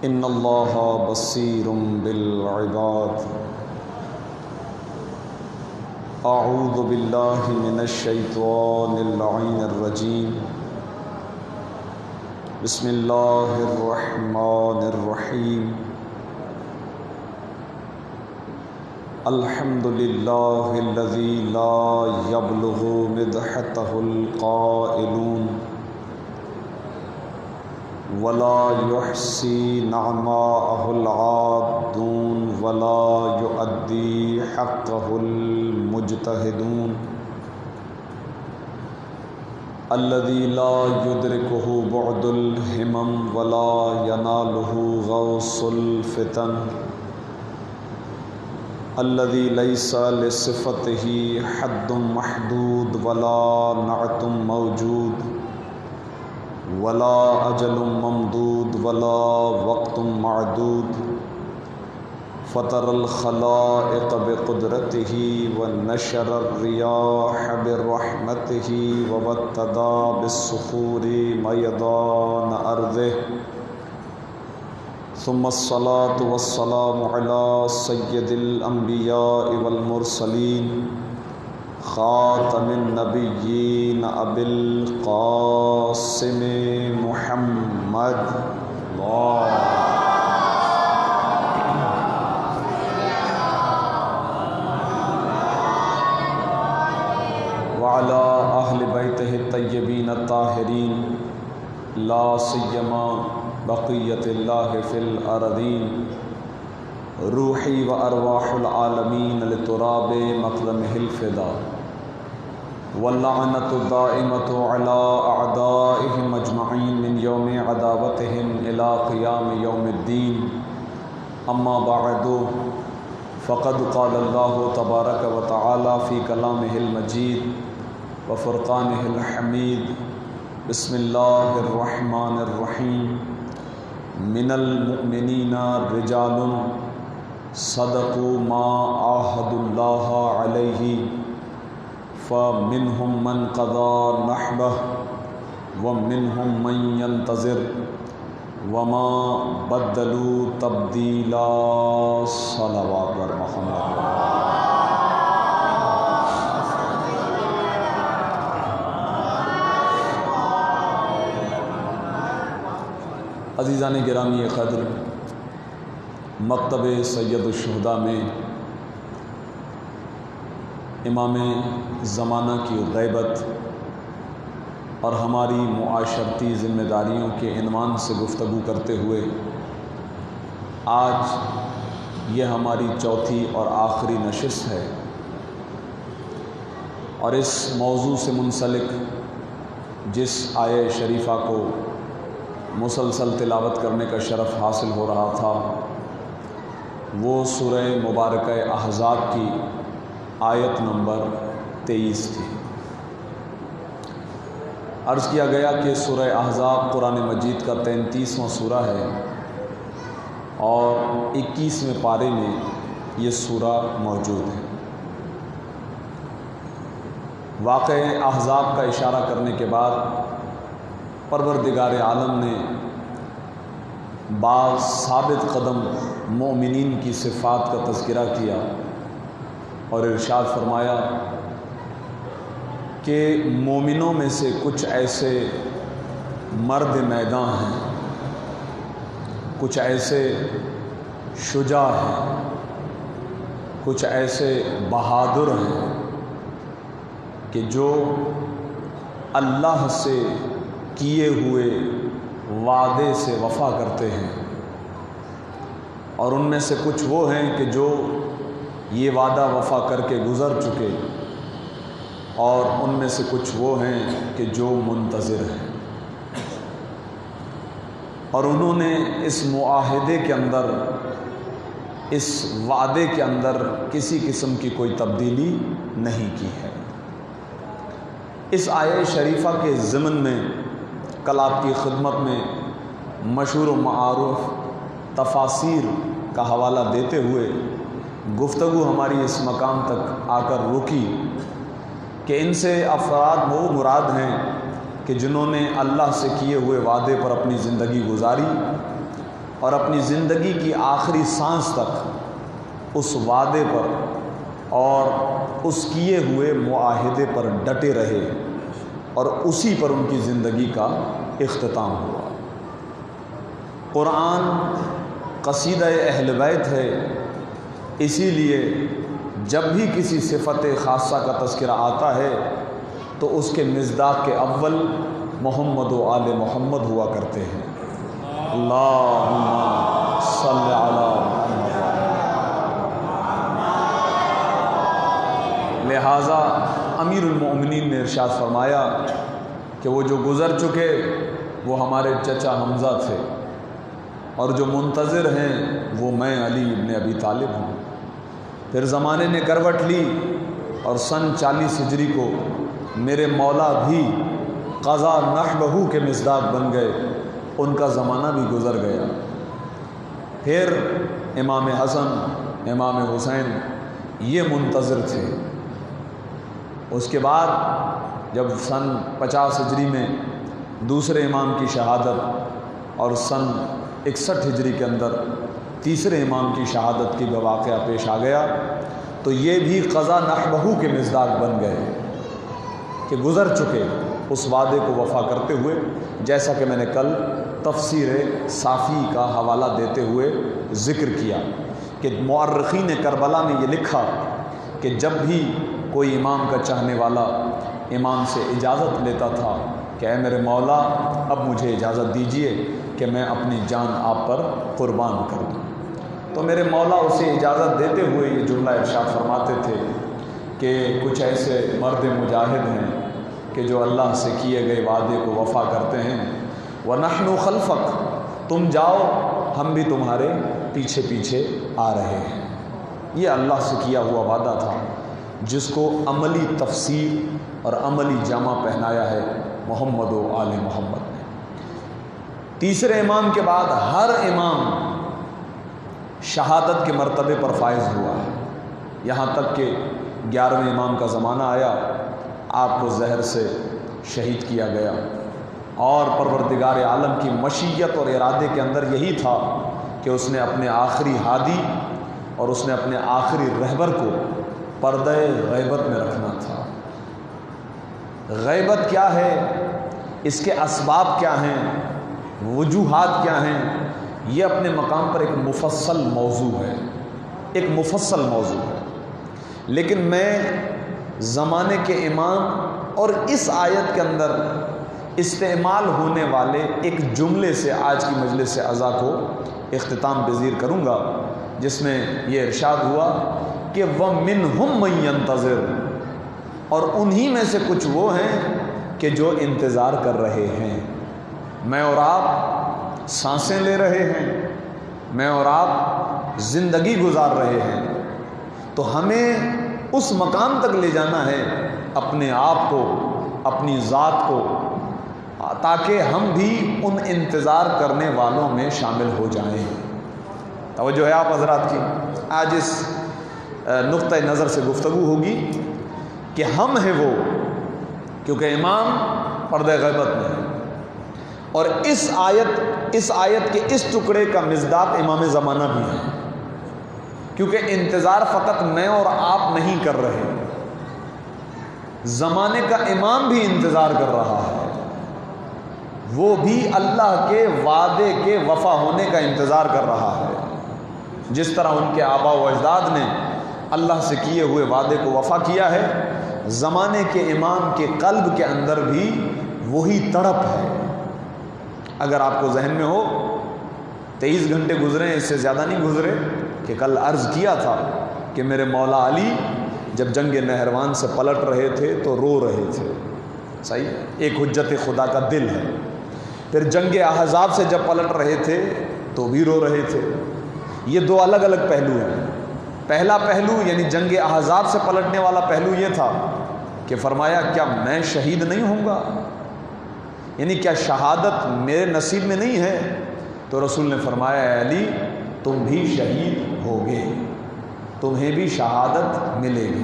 ان اللہ بصیر بالعباد اعوذ باللہ من الشیطان اللعین الرجیم بسم اللہ الرحمن الرحیم الحمد للہ الذی لا یبلغ مدحتہ القائلون ولا يحصي نعماءه العادون ولا يؤدي حقه المجتهدون الذي لا يدركه بعد الهمم ولا يناله غوص الفتن الذي ليس لصفته حد محدود ولا نعت موجود ولا اجل ممدود ولا وقت معدود فطر الخلائق بقدرته ونشر الرياح برحمته وابتدى بالصخور ميدان أرضه ثم الصلاة والسلام على سيد الأنبياء والمرسلين خاتم النبیین ابی القاسم محمد وعلی اہل بیتہ الطیبین الطاہرین لا سیما بقیت اللہ فی الارضین روحی و ارواح العالمین لتراب مقدمہ الفدا واللعنۃ الدائمۃ علی اعدائہم اجمعین من یوم عداوتہم الی قیام یوم الدین اما بعد فقد قال اللہ تبارک و تعالی فی کلامہ المجید و فرقانہ الحمید بسم اللہ الرحمن الرحیم من المؤمنین رجال صدقوا ما عاهدوا الله علیہ فمنهم من قضى نحبه ومنهم من ينتظر وما بدلوا تبدیلا صلوات بر محمد عزیزان گرامی قدر، مکتب سید الشہداء میں امام زمانہ کی غیبت اور ہماری معاشرتی ذمہ داریوں کے عنوان سے گفتگو کرتے ہوئے آج یہ ہماری چوتھی اور آخری نشست ہے، اور اس موضوع سے منسلک جس آیہ شریفہ کو مسلسل تلاوت کرنے کا شرف حاصل ہو رہا تھا وہ سورہ مبارکہ احزاب کی آیت نمبر 23 تھی۔ عرض کیا گیا کہ سورہ احزاب قرآن مجید کا 33واں سورہ ہے اور 21ویں پارے میں یہ سورہ موجود ہے۔ واقع احزاب کا اشارہ کرنے کے بعد پروردگار عالم نے بعض ثابت قدم مومنین کی صفات کا تذکرہ کیا اور ارشاد فرمایا کہ مومنوں میں سے کچھ ایسے مرد میدان ہیں، کچھ ایسے شجاع ہیں، کچھ ایسے بہادر ہیں کہ جو اللہ سے کیے ہوئے وعدے سے وفا کرتے ہیں، اور ان میں سے کچھ وہ ہیں کہ جو یہ وعدہ وفا کر کے گزر چکے، اور ان میں سے کچھ وہ ہیں کہ جو منتظر ہیں، اور انہوں نے اس معاہدے کے اندر، اس وعدے کے اندر کسی قسم کی کوئی تبدیلی نہیں کی ہے۔ اس آیہ شریفہ کے ضمن میں کل آپ کی خدمت میں مشہور و معروف تفاسیر کا حوالہ دیتے ہوئے گفتگو ہماری اس مقام تک آ کر رکی کہ ان سے افراد وہ مراد ہیں کہ جنہوں نے اللہ سے کیے ہوئے وعدے پر اپنی زندگی گزاری اور اپنی زندگی کی آخری سانس تک اس وعدے پر اور اس کیے ہوئے معاہدے پر ڈٹے رہے اور اسی پر ان کی زندگی کا اختتام ہوا۔ قرآن قصیدہ اہل بیت ہے، اسی لیے جب بھی کسی صفت خاصہ کا تذکرہ آتا ہے تو اس کے مصداق کے اول محمد و آل محمد ہوا کرتے ہیں۔ اللہم صلی علی محمد۔ لہٰذا امیر المؤمنین نے ارشاد فرمایا کہ وہ جو گزر چکے وہ ہمارے چچا حمزہ تھے، اور جو منتظر ہیں وہ میں علی ابن ابی طالب ہوں۔ پھر زمانے نے کروٹ لی اور سن 40 ہجری کو میرے مولا بھی قضا نحبہ کے مصداق بن گئے، ان کا زمانہ بھی گزر گیا۔ پھر امام حسن، امام حسین یہ منتظر تھے۔ اس کے بعد جب سن 50 ہجری میں دوسرے امام کی شہادت اور سن 61 ہجری کے اندر تیسرے امام کی شہادت کی واقعہ پیش آ گیا تو یہ بھی قضا نحبہ کے مصداق بن گئے کہ گزر چکے اس وعدے کو وفا کرتے ہوئے، جیسا کہ میں نے کل تفسیر صافی کا حوالہ دیتے ہوئے ذکر کیا کہ مورخین کربلا نے یہ لکھا کہ جب بھی کوئی امام کا چاہنے والا امام سے اجازت لیتا تھا کہ اے میرے مولا اب مجھے اجازت دیجئے کہ میں اپنی جان آپ پر قربان کر دوں، تو میرے مولا اسے اجازت دیتے ہوئے یہ جملہ ارشاد فرماتے تھے کہ کچھ ایسے مرد مجاہد ہیں کہ جو اللہ سے کیے گئے وعدے کو وفا کرتے ہیں، وَنَحْنُ خَلْفَكَ، تم جاؤ ہم بھی تمہارے پیچھے پیچھے آ رہے ہیں۔ یہ اللہ سے کیا ہوا وعدہ تھا جس کو عملی تفسیر اور عملی جامہ پہنایا ہے محمد و آل محمد نے۔ تیسرے امام کے بعد ہر امام شہادت کے مرتبے پر فائز ہوا ہے، یہاں تک کہ 11ویں امام کا زمانہ آیا، آپ کو زہر سے شہید کیا گیا، اور پروردگار عالم کی مشیت اور ارادے کے اندر یہی تھا کہ اس نے اپنے آخری ہادی اور اس نے اپنے آخری رہبر کو پردہ غیبت میں رکھنا تھا۔ غیبت کیا ہے، اس کے اسباب کیا ہیں، وجوہات کیا ہیں، یہ اپنے مقام پر ایک مفصل موضوع ہے، ایک مفصل موضوع ہے، لیکن میں زمانے کے امام اور اس آیت کے اندر استعمال ہونے والے ایک جملے سے آج کی مجلس اعزا کو اختتام پذیر کروں گا، جس میں یہ ارشاد ہوا کہ وَمِنْهُمْ مَن يَنْتَظِرُ، اور انہی میں سے کچھ وہ ہیں کہ جو انتظار کر رہے ہیں۔ میں اور آپ سانسیں لے رہے ہیں، میں اور آپ زندگی گزار رہے ہیں، تو ہمیں اس مقام تک لے جانا ہے اپنے آپ کو، اپنی ذات کو، تاکہ ہم بھی ان انتظار کرنے والوں میں شامل ہو جائیں۔ توجہ ہے آپ حضرات کی؟ آج اس نقطۂ نظر سے گفتگو ہوگی کہ ہم ہیں وہ، کیونکہ امام پردہ غیبت میں ہے، اور اس آیت کے اس ٹکڑے کا مصداق امام زمانہ بھی ہے، کیونکہ انتظار فقط میں اور آپ نہیں کر رہے، زمانے کا امام بھی انتظار کر رہا ہے، وہ بھی اللہ کے وعدے کے وفا ہونے کا انتظار کر رہا ہے، جس طرح ان کے آباء و اجداد نے اللہ سے کیے ہوئے وعدے کو وفا کیا ہے، زمانے کے امام کے قلب کے اندر بھی وہی تڑپ ہے۔ اگر آپ کو ذہن میں ہو 23 گھنٹے گزرے، اس سے زیادہ نہیں گزرے، کہ کل عرض کیا تھا کہ میرے مولا علی جب جنگ نہروان سے پلٹ رہے تھے تو رو رہے تھے، صحیح، ایک حجت خدا کا دل ہے۔ پھر جنگ احزاب سے جب پلٹ رہے تھے تو بھی رو رہے تھے۔ یہ دو الگ الگ پہلو ہیں۔ پہلا پہلو یعنی جنگ احزاب سے پلٹنے والا پہلو یہ تھا کہ فرمایا کیا میں شہید نہیں ہوں گا، یعنی کیا شہادت میرے نصیب میں نہیں ہے؟ تو رسول نے فرمایا اے علی تم بھی شہید ہوگے، تمہیں بھی شہادت ملے گی۔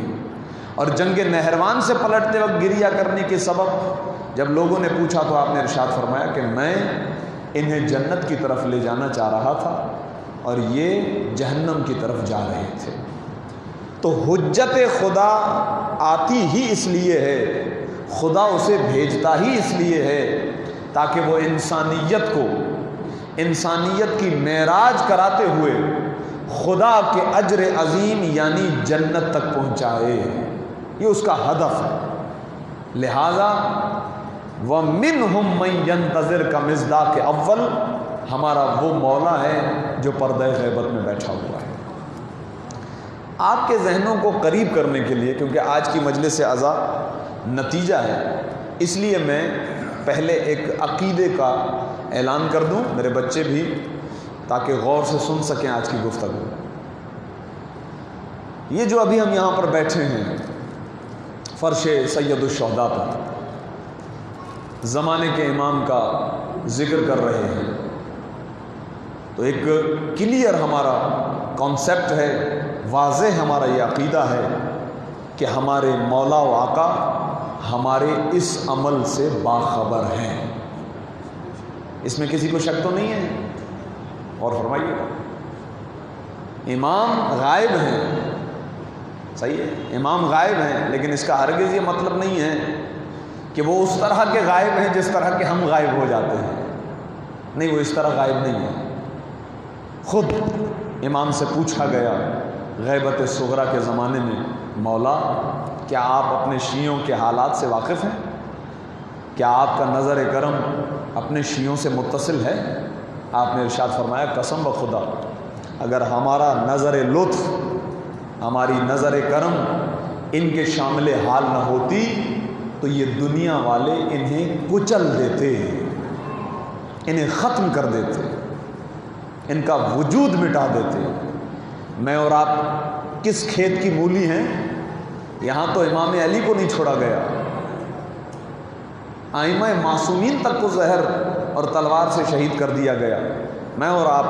اور جنگ نہروان سے پلٹتے وقت گریہ کرنے کے سبب جب لوگوں نے پوچھا تو آپ نے ارشاد فرمایا کہ میں انہیں جنت کی طرف لے جانا چاہ رہا تھا اور یہ جہنم کی طرف جا رہے تھے۔ تو حجت خدا آتی ہی اس لیے ہے، خدا اسے بھیجتا ہی اس لیے ہے تاکہ وہ انسانیت کو، انسانیت کی معراج کراتے ہوئے خدا کے اجر عظیم یعنی جنت تک پہنچائے۔ یہ اس کا ہدف ہے۔ لہذا وَمِنْهُمْ مَنْ يَنْتَظِرْ کا مصداق اول ہمارا وہ مولا ہے جو پردہ غیبت میں بیٹھا ہوا ہے۔ آپ کے ذہنوں کو قریب کرنے کے لیے، کیونکہ آج کی مجلس اعضاء نتیجہ ہے، اس لیے میں پہلے ایک عقیدے کا اعلان کر دوں، میرے بچے بھی، تاکہ غور سے سن سکیں آج کی گفتگو۔ یہ جو ابھی ہم یہاں پر بیٹھے ہیں فرش سید الشہداء پر، زمانے کے امام کا ذکر کر رہے ہیں، تو ایک کلیئر ہمارا کانسیپٹ ہے، واضح ہمارا یہ عقیدہ ہے کہ ہمارے مولا و آقا ہمارے اس عمل سے باخبر ہیں۔ اس میں کسی کو شک تو نہیں ہے؟ اور فرمائیے، امام غائب ہیں، صحیح ہے، امام غائب ہیں، لیکن اس کا ہرگز یہ مطلب نہیں ہے کہ وہ اس طرح کے غائب ہیں جس طرح کے ہم غائب ہو جاتے ہیں۔ نہیں، وہ اس طرح غائب نہیں ہے۔ خود امام سے پوچھا گیا غیبت صغریٰ کے زمانے میں، مولا کیا آپ اپنے شیعوں کے حالات سے واقف ہیں؟ کیا آپ کا نظر کرم اپنے شیعوں سے متصل ہے؟ آپ نے ارشاد فرمایا، قسم بخدا اگر ہمارا نظر لطف، ہماری نظر کرم ان کے شامل حال نہ ہوتی تو یہ دنیا والے انہیں کچل دیتے، انہیں ختم کر دیتے، ان کا وجود مٹا دیتے۔ میں اور آپ کس کھیت کی مولی ہیں؟ یہاں تو امام علی کو نہیں چھوڑا گیا، ائمہ معصومین تک کو زہر اور تلوار سے شہید کر دیا گیا۔ میں اور آپ،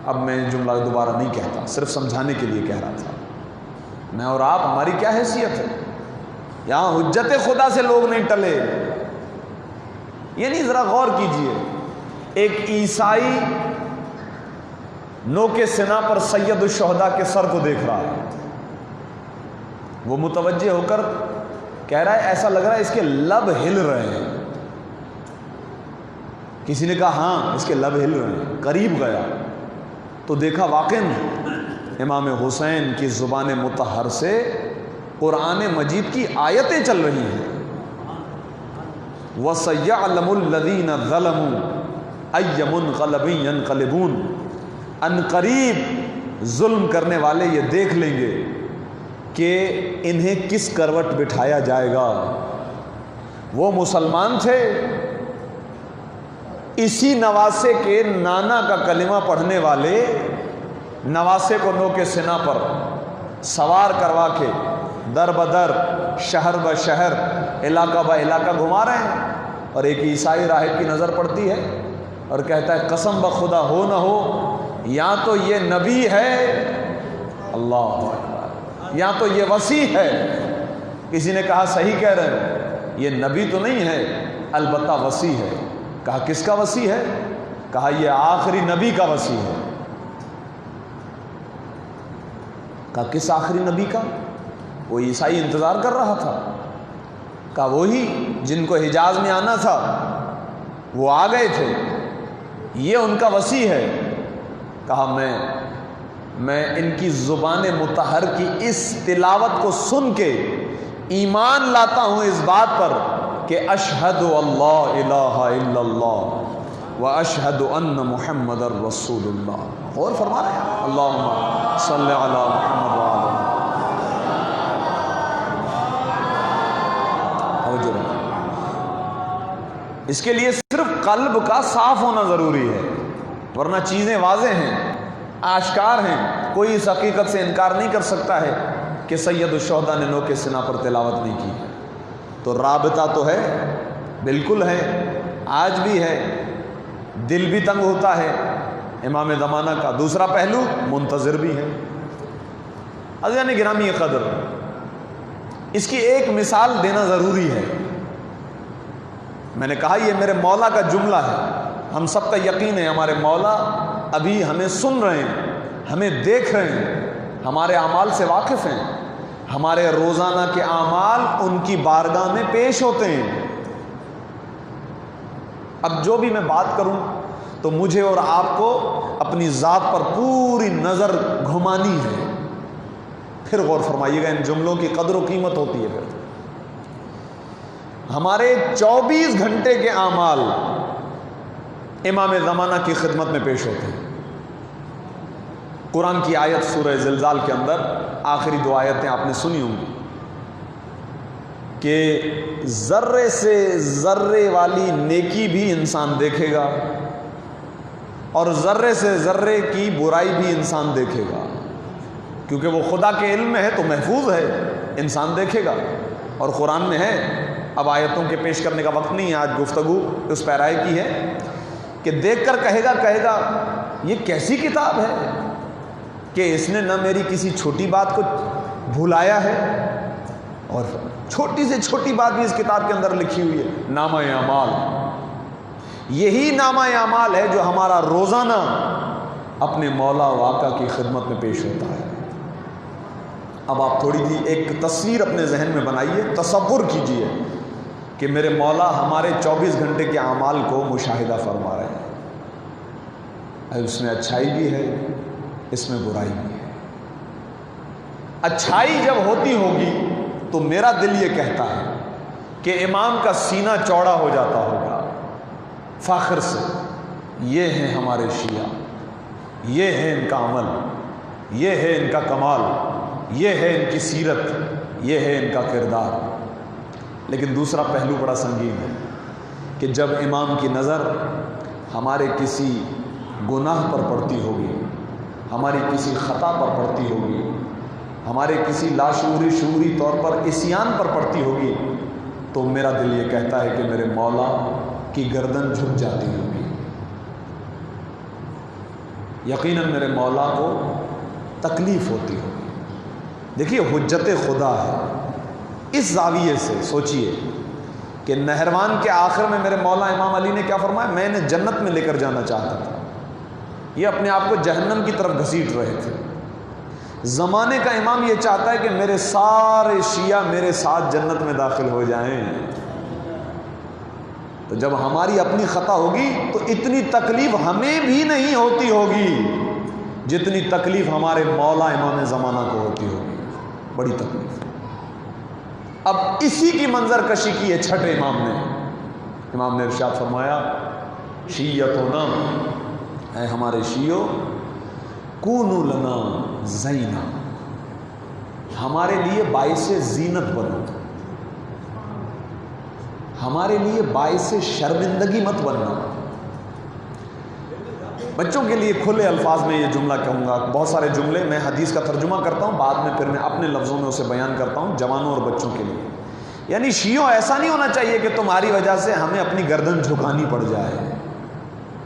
اب میں جملہ دوبارہ نہیں کہتا، صرف سمجھانے کے لیے کہہ رہا تھا، میں اور آپ، ہماری کیا حیثیت ہے؟ یہاں حجت خدا سے لوگ نہیں ٹلے۔ یعنی ذرا غور کیجئے، ایک عیسائی نو کے سنا پر سید الشہداء کے سر کو دیکھ رہا ہے، وہ متوجہ ہو کر کہہ رہا ہے ایسا لگ رہا ہے اس کے لب ہل رہے ہیں۔ کسی نے کہا ہاں اس کے لب ہل رہے ہیں، قریب گیا تو دیکھا واقعی امام حسین کی زبان مطہر سے قرآن مجید کی آیتیں چل رہی ہیں۔ وَسَيَعْلَمُ الَّذِينَ ظَلَمُوا أَيَّ مُنْقَلَبٍ يَنْقَلِبُونَ، ان قریب ظلم کرنے والے یہ دیکھ لیں گے کہ انہیں کس کروٹ بٹھایا جائے گا۔ وہ مسلمان تھے، اسی نواسے کے نانا کا کلمہ پڑھنے والے نواسے کو نو کے سنا پر سوار کروا کے در بدر، شہر بہ شہر، علاقہ بہ علاقہ گھما رہے ہیں، اور ایک عیسائی راہب کی نظر پڑتی ہے اور کہتا ہے قسم بخدا ہو نہ ہو، یا تو یہ نبی ہے، اللہ اکبر، یا تو یہ وسیع ہے۔ کسی نے کہا صحیح کہہ رہے ہیں، یہ نبی تو نہیں ہے البتہ وسیع ہے۔ کہا کس کا وسیع ہے؟ کہا یہ آخری نبی کا وسیع ہے۔ کہا کس آخری نبی کا؟ وہ عیسائی انتظار کر رہا تھا۔ کہا وہی جن کو حجاز میں آنا تھا وہ آ گئے تھے، یہ ان کا وسیع ہے۔ کہا میں ان کی زبان مطہر کی اس تلاوت کو سن کے ایمان لاتا ہوں اس بات پر کہ اشہد اللہ الہ الا اللہ و اشہد ان محمد رسول اللہ۔ اور فرما رہے ہیں اللہم صلی علی محمد وعلی اس کے لیے صرف قلب کا صاف ہونا ضروری ہے، ورنہ چیزیں واضح ہیں، آشکار ہیں، کوئی اس حقیقت سے انکار نہیں کر سکتا ہے کہ سید الشہداء نے نو کے سنا پر تلاوت نہیں کی۔ تو رابطہ تو ہے، بالکل ہے، آج بھی ہے، دل بھی تنگ ہوتا ہے امام زمانہ کا۔ دوسرا پہلو منتظر بھی ہے۔ عزیزان گرامی قدر، اس کی ایک مثال دینا ضروری ہے۔ میں نے کہا یہ میرے مولا کا جملہ ہے، ہم سب کا یقین ہے ہمارے مولا ابھی ہمیں سن رہے ہیں، ہمیں دیکھ رہے ہیں، ہمارے اعمال سے واقف ہیں، ہمارے روزانہ کے اعمال ان کی بارگاہ میں پیش ہوتے ہیں۔ اب جو بھی میں بات کروں تو مجھے اور آپ کو اپنی ذات پر پوری نظر گھمانی ہے۔ پھر غور فرمائیے گا، ان جملوں کی قدر و قیمت ہوتی ہے۔ پھر ہمارے 24 گھنٹے کے اعمال امام زمانہ کی خدمت میں پیش ہوتے ہیں۔ قرآن کی آیت سورہ زلزال کے اندر آخری 2 آیتیں آپ نے سنی ہوں گی کہ ذرے سے ذرے والی نیکی بھی انسان دیکھے گا اور ذرے سے ذرے کی برائی بھی انسان دیکھے گا، کیونکہ وہ خدا کے علم میں ہے تو محفوظ ہے، انسان دیکھے گا۔ اور قرآن میں ہے، اب آیتوں کے پیش کرنے کا وقت نہیں ہے، آج گفتگو اس پیرائے کی ہے کہ دیکھ کر کہے گا یہ کیسی کتاب ہے کہ اس نے نہ میری کسی چھوٹی بات کو بھلایا ہے، اور چھوٹی سے چھوٹی بات بھی اس کتاب کے اندر لکھی ہوئی ہے، نامہ اعمال۔ یہی نامہ اعمال ہے جو ہمارا روزانہ اپنے مولا و آقا کی خدمت میں پیش ہوتا ہے۔ اب آپ تھوڑی سی ایک تصویر اپنے ذہن میں بنائیے، تصور کیجئے کہ میرے مولا ہمارے 24 گھنٹے کے اعمال کو مشاہدہ فرما رہے ہیں۔ اس میں اچھائی بھی ہے، اس میں برائی بھی ہے۔ اچھائی جب ہوتی ہوگی تو میرا دل یہ کہتا ہے کہ امام کا سینہ چوڑا ہو جاتا ہوگا فخر سے، یہ ہیں ہمارے شیعہ، یہ ہے ان کا عمل، یہ ہے ان کا کمال، یہ ہے ان کی سیرت، یہ ہے ان کا کردار۔ لیکن دوسرا پہلو بڑا سنگین ہے کہ جب امام کی نظر ہمارے کسی گناہ پر پڑتی ہوگی، ہماری کسی خطا پر پڑتی ہوگی، ہمارے کسی لاشعوری شعوری طور پر عصیان پر پڑتی ہوگی، تو میرا دل یہ کہتا ہے کہ میرے مولا کی گردن جھک جاتی ہوگی۔ یقیناً میرے مولا کو تکلیف ہوتی ہوگی۔ دیکھیے حجت خدا ہے، اس زاویے سے سوچئے کہ نہروان کے آخر میں میرے مولا امام علی نے کیا فرمایا، میں نے جنت میں لے کر جانا چاہتا تھا، یہ اپنے آپ کو جہنم کی طرف گھسیٹ رہے تھے۔ زمانے کا امام یہ چاہتا ہے کہ میرے سارے شیعہ میرے ساتھ جنت میں داخل ہو جائیں۔ تو جب ہماری اپنی خطا ہوگی تو اتنی تکلیف ہمیں بھی نہیں ہوتی ہوگی جتنی تکلیف ہمارے مولا امام زمانہ کو ہوتی ہوگی، بڑی تکلیف۔ اب اسی کی منظر کشی کی ہے چھٹے امام نے ارشاد فرمایا، شیعتنا، اے ہمارے شیعو، کونوا لنا زینا، ہمارے لیے باعث زینت بنو، ہمارے لیے باعث شرمندگی مت بننا۔ بچوں کے لیے کھلے الفاظ میں یہ جملہ کہوں گا، بہت سارے جملے میں حدیث کا ترجمہ کرتا ہوں، بعد میں پھر میں اپنے لفظوں میں اسے بیان کرتا ہوں جوانوں اور بچوں کے لیے۔ یعنی شیعوں، ایسا نہیں ہونا چاہیے کہ تمہاری وجہ سے ہمیں اپنی گردن جھکانی پڑ جائے،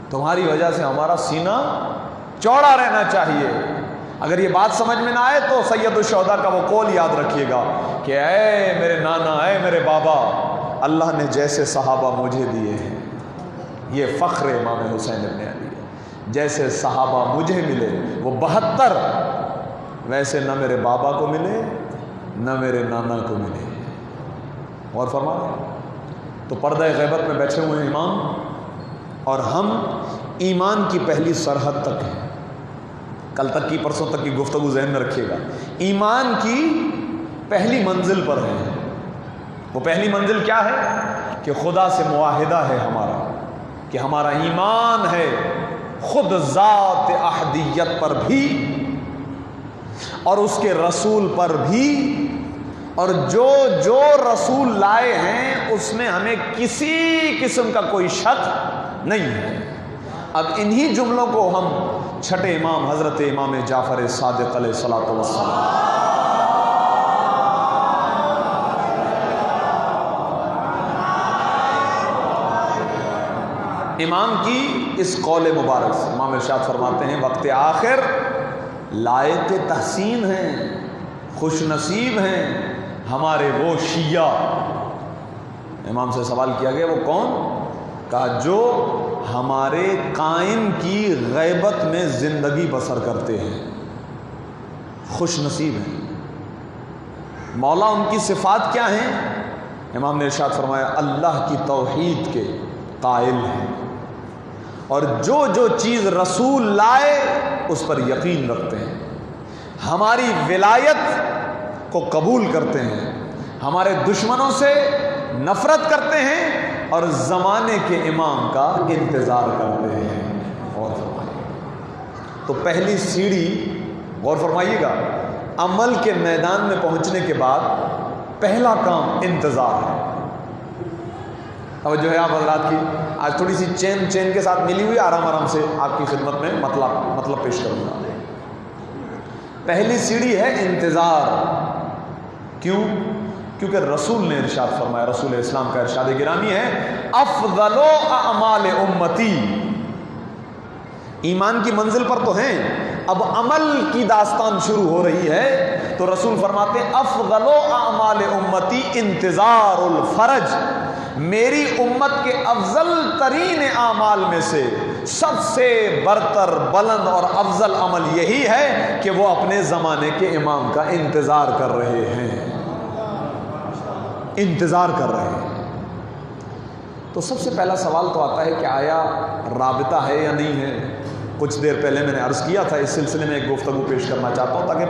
تمہاری وجہ سے ہمارا سینہ چوڑا رہنا چاہیے۔ اگر یہ بات سمجھ میں نہ آئے تو سید الشہداء کا وہ قول یاد رکھیے گا کہ اے میرے نانا، اے میرے بابا، اللہ نے جیسے صحابہ مجھے دیے ہیں، یہ فخر امام حسین ابن علی ہے، جیسے صحابہ مجھے ملے وہ 72، ویسے نہ میرے بابا کو ملے نہ میرے نانا کو ملے۔ اور فرمایا تو پردہ غیبت میں بیٹھے ہوئے ہیں امام، اور ہم ایمان کی پہلی سرحد تک ہیں۔ کل تک کی، پرسوں تک کی گفتگو ذہن میں رکھیے گا، ایمان کی پہلی منزل پر ہیں۔ وہ پہلی منزل کیا ہے کہ خدا سے معاہدہ ہے ہمارا، کہ ہمارا ایمان ہے خود ذات احدیت پر بھی اور اس کے رسول پر بھی، اور جو جو رسول لائے ہیں اس میں ہمیں کسی قسم کا کوئی شک نہیں ہے۔ اب انہی جملوں کو ہم چھٹے امام حضرت امام جعفر صادق علیہ الصلوۃ والسلام، امام کی اس قول مبارک سے امام ارشاد فرماتے ہیں، وقت آخر لائق تحسین ہیں، خوش نصیب ہیں ہمارے وہ شیعہ۔ امام سے سوال کیا گیا وہ کون؟ کہا جو ہمارے قائم کی غیبت میں زندگی بسر کرتے ہیں، خوش نصیب ہیں۔ مولا ان کی صفات کیا ہیں؟ امام نے ارشاد فرمایا اللہ کی توحید کے قائل ہیں، اور جو جو چیز رسول لائے اس پر یقین رکھتے ہیں، ہماری ولایت کو قبول کرتے ہیں، ہمارے دشمنوں سے نفرت کرتے ہیں، اور زمانے کے امام کا انتظار کرتے ہیں۔ غور فرمائیے، تو پہلی سیڑھی، غور فرمائیے گا، عمل کے میدان میں پہنچنے کے بعد پہلا کام انتظار ہے۔ توجہ ہے آپ حضرات کی؟ آج تھوڑی سی چین کے ساتھ ملی ہوئی، آرام سے آپ کی خدمت میں مطلب پیش کروں گا۔ پہلی سیڑھی ہے انتظار۔ کیوں؟ کیونکہ رسول نے ارشاد فرمایا، رسول اسلام کا ارشاد گرامی ہے افضل اعمال امتی، ایمان کی منزل پر تو ہیں، اب عمل کی داستان شروع ہو رہی ہے، تو رسول فرماتے ہیں افضل اعمال امتی انتظار الفرج، میری امت کے افضل ترین اعمال میں سے سب سے برتر، بلند اور افضل عمل یہی ہے کہ وہ اپنے زمانے کے امام کا انتظار کر رہے ہیں، انتظار کر رہے ہیں۔ تو سب سے پہلا سوال تو آتا ہے کہ آیا رابطہ ہے یا نہیں ہے؟ کچھ دیر پہلے میں نے عرض کیا تھا، اس سلسلے میں ایک گفتگو پیش کرنا چاہتا ہوں تاکہ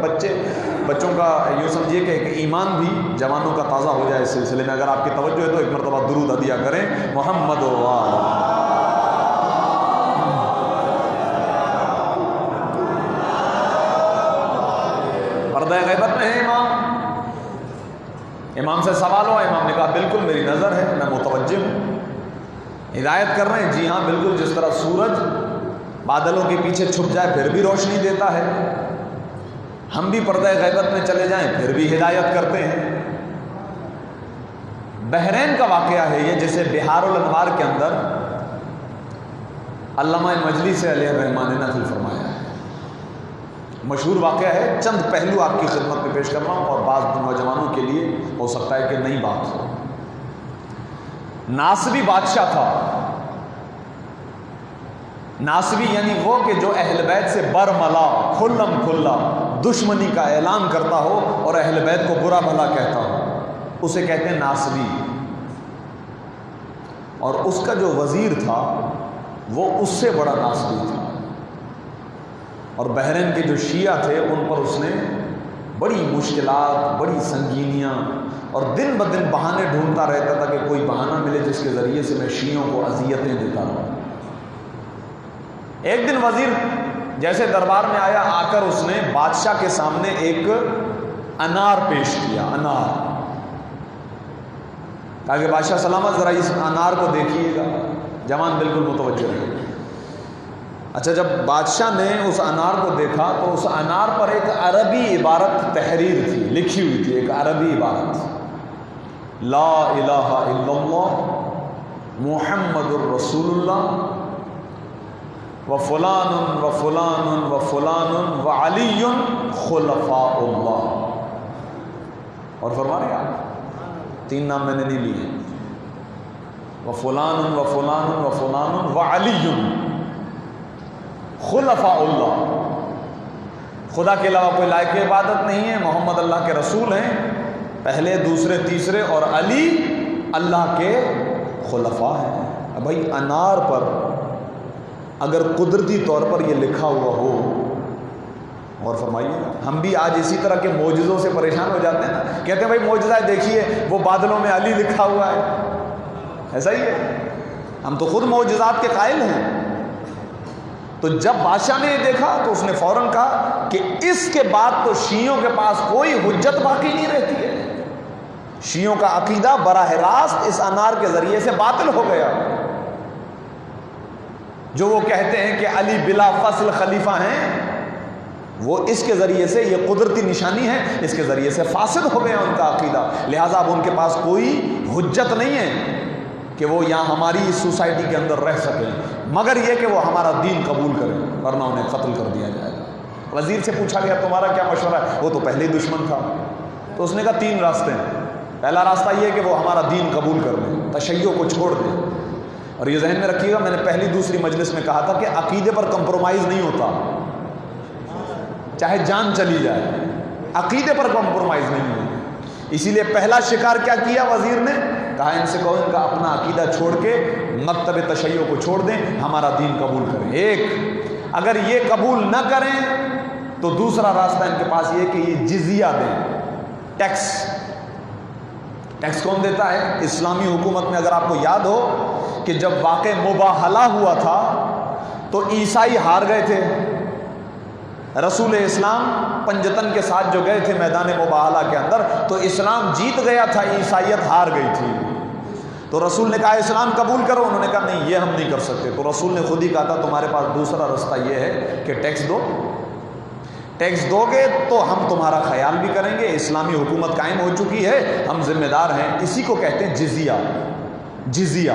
بچوں کا یوں سمجھیے کہ ایک ایمان بھی جوانوں کا تازہ ہو جائے۔ اس سلسلے میں اگر آپ کی توجہ ہے تو ایک مرتبہ درود ہدیہ کریں محمد پردہ غیبت میں ہے امام سے سوال ہوا، امام نے کہا بالکل میری نظر ہے، میں متوجہ ہوں، ہدایت کر رہے ہیں۔ جی ہاں بالکل، جس طرح سورج بادلوں کے پیچھے چھپ جائے پھر بھی روشنی دیتا ہے، ہم بھی پردہ غیبت میں چلے جائیں پھر بھی ہدایت کرتے ہیں۔ بحرین کا واقعہ ہے یہ، جسے بہار الانوار کے اندر علامہ مجلسی علیہ الرحمٰن نے نقل فرمایا ہے۔ مشہور واقعہ ہے، چند پہلو آپ کی خدمت میں پیش کر رہا ہوں، اور بعض نوجوانوں کے لیے ہو سکتا ہے کہ نئی بات ہو۔ ناصبی بادشاہ تھا، ناصبی یعنی وہ کہ جو اہل بیت سے برملا، کھلم کھلا دشمنی کا اعلان کرتا ہو اور اہل بیت کو برا بھلا کہتا ہو، اسے کہتے ہیں ناصبی۔ اور اس کا جو وزیر تھا وہ اس سے بڑا ناصبی تھا، اور بحرین کے جو شیعہ تھے ان پر اس نے بڑی مشکلات، بڑی سنگینیاں، اور دن بدن بہانے ڈھونڈتا رہتا تھا کہ کوئی بہانہ ملے جس کے ذریعے سے میں شیعوں کو اذیتیں دیتا رہوں۔ ایک دن وزیر جیسے دربار میں آیا، آ کر اس نے بادشاہ کے سامنے ایک انار پیش کیا، انار، کہا کہ بادشاہ سلامت ذرا اس انار کو دیکھیے گا، جوان بالکل متوجہ رہے۔ اچھا، جب بادشاہ نے اس انار کو دیکھا تو اس انار پر ایک عربی عبارت تحریر تھی، لکھی ہوئی تھی، ایک عربی عبارت، لا الہ الا اللہ محمد الرسول اللہ وفلان وفلان وفلان وعلی خلفاء اللہ۔ اور فرما رہے آپ، تین نام میں نے نہیں لیے، وفلان وفلان وفلان وعلی خلفاء اللہ، خدا کے علاوہ کوئی لائق عبادت نہیں ہے، محمد اللہ کے رسول ہیں، پہلے دوسرے تیسرے، اور علی اللہ کے خلفاء ہیں۔ اب بھائی انار پر اگر قدرتی طور پر یہ لکھا ہوا ہو، اور فرمائیے ہم بھی آج اسی طرح کے معجزوں سے پریشان ہو جاتے ہیں نا، کہتے ہیں بھائی معجزہ دیکھیے وہ بادلوں میں علی لکھا ہوا ہے، ایسا ہی ہے، ہم تو خود معجزات کے قائل ہیں۔ تو جب بادشاہ نے یہ دیکھا تو اس نے فوراً کہا کہ اس کے بعد تو شیعوں کے پاس کوئی حجت باقی نہیں رہتی ہے، شیعوں کا عقیدہ براہ راست اس انار کے ذریعے سے باطل ہو گیا، جو وہ کہتے ہیں کہ علی بلا فصل خلیفہ ہیں، وہ اس کے ذریعے سے، یہ قدرتی نشانی ہے، اس کے ذریعے سے فاسد ہو گیا ان کا عقیدہ، لہٰذا اب ان کے پاس کوئی حجت نہیں ہے کہ وہ یہاں ہماری اس سوسائٹی کے اندر رہ سکیں، مگر یہ کہ وہ ہمارا دین قبول کریں، ورنہ انہیں قتل کر دیا جائے گا۔ وزیر سے پوچھا گیا تمہارا کیا مشورہ ہے؟ وہ تو پہلے ہی دشمن تھا، تو اس نے کہا تین راستے ہیں، پہلا راستہ یہ کہ وہ ہمارا دین قبول کر لیں، تشیع کو چھوڑ دیں، اور یہ ذہن میں رکھیے گا، میں نے پہلی دوسری مجلس میں کہا تھا کہ عقیدے پر کمپرومائز نہیں ہوتا، چاہے جان چلی جائے، عقیدے پر کمپرومائز نہیں ہوتا۔ اسی لیے پہلا شکار کیا کیا وزیر نے؟ کہا ان سے کہو ان کا اپنا عقیدہ چھوڑ کے مکتب تشیع کو چھوڑ دیں، ہمارا دین قبول کریں۔ ایک، اگر یہ قبول نہ کریں تو دوسرا راستہ ان کے پاس یہ کہ یہ جزیہ دیں، ٹیکس۔ ٹیکس کون دیتا ہے؟ اسلامی حکومت میں اگر آپ کو یاد ہو کہ جب واقع مباہلہ ہوا تھا تو عیسائی ہار گئے تھے، رسول اسلام پنجتن کے ساتھ جو گئے تھے میدان مباہلہ کے اندر، تو اسلام جیت گیا تھا، عیسائیت ہار گئی تھی۔ تو رسول نے کہا اسلام قبول کرو، انہوں نے کہا نہیں یہ ہم نہیں کر سکتے۔ تو رسول نے خود ہی کہا تھا تمہارے پاس دوسرا راستہ یہ ہے کہ ٹیکس دو، ٹیکس دو گے تو ہم تمہارا خیال بھی کریں گے، اسلامی حکومت قائم ہو چکی ہے، ہم ذمہ دار ہیں۔ اسی کو کہتے ہیں جزیہ۔ جزیہ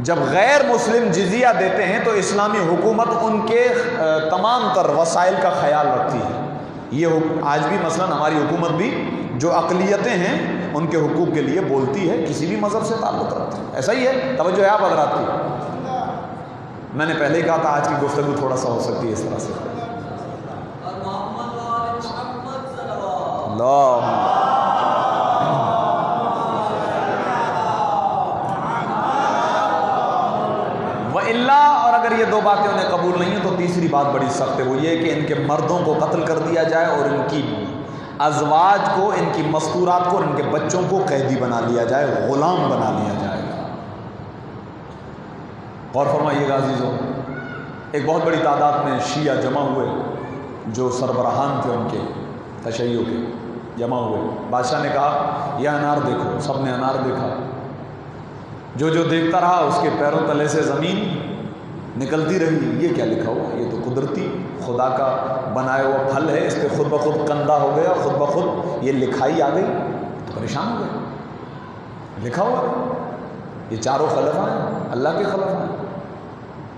جب غیر مسلم جزیہ دیتے ہیں تو اسلامی حکومت ان کے تمام تر وسائل کا خیال رکھتی ہے۔ یہ آج بھی مثلا ہماری حکومت بھی جو اقلیتیں ہیں ان کے حقوق کے لیے بولتی ہے، کسی بھی مذہب سے تعلق رکھتی ہے، ایسا ہی ہے۔ توجہ ہے آپ حضرات کی؟ میں نے پہلے ہی کہا تھا آج کی گفتگو تھوڑا سا ہو سکتی ہے اس طرح سے۔ اللہ وَإِلَّا، اور اگر یہ دو باتیں انہیں قبول نہیں ہیں تو تیسری بات بڑی سخت ہے، وہ یہ کہ ان کے مردوں کو قتل کر دیا جائے اور ان کی ازواج کو، ان کی مستورات کو اور ان کے بچوں کو قیدی بنا لیا جائے، غلام بنا لیا جائے گا۔ غور فرمائیے گا عزیزوں، ایک بہت بڑی تعداد میں شیعہ جمع ہوئے، جو سربراہان تھے ان کے تشیع کے، جمع ہوئے۔ بادشاہ نے کہا یہ انار دیکھو، سب نے انار دیکھا، جو دیکھتا رہا اس کے پیروں تلے سے زمین نکلتی رہی۔ یہ کیا لکھا ہوا؟ یہ تو قدرتی خدا کا بنایا ہوا پھل ہے، اس پہ خود بخود کندہ ہو گیا، خود بخود یہ لکھائی آ گئی، تو پریشان ہو گئے۔ لکھا ہوا یہ چاروں خلیفہ ہیں، اللہ کے خلیفہ ہیں۔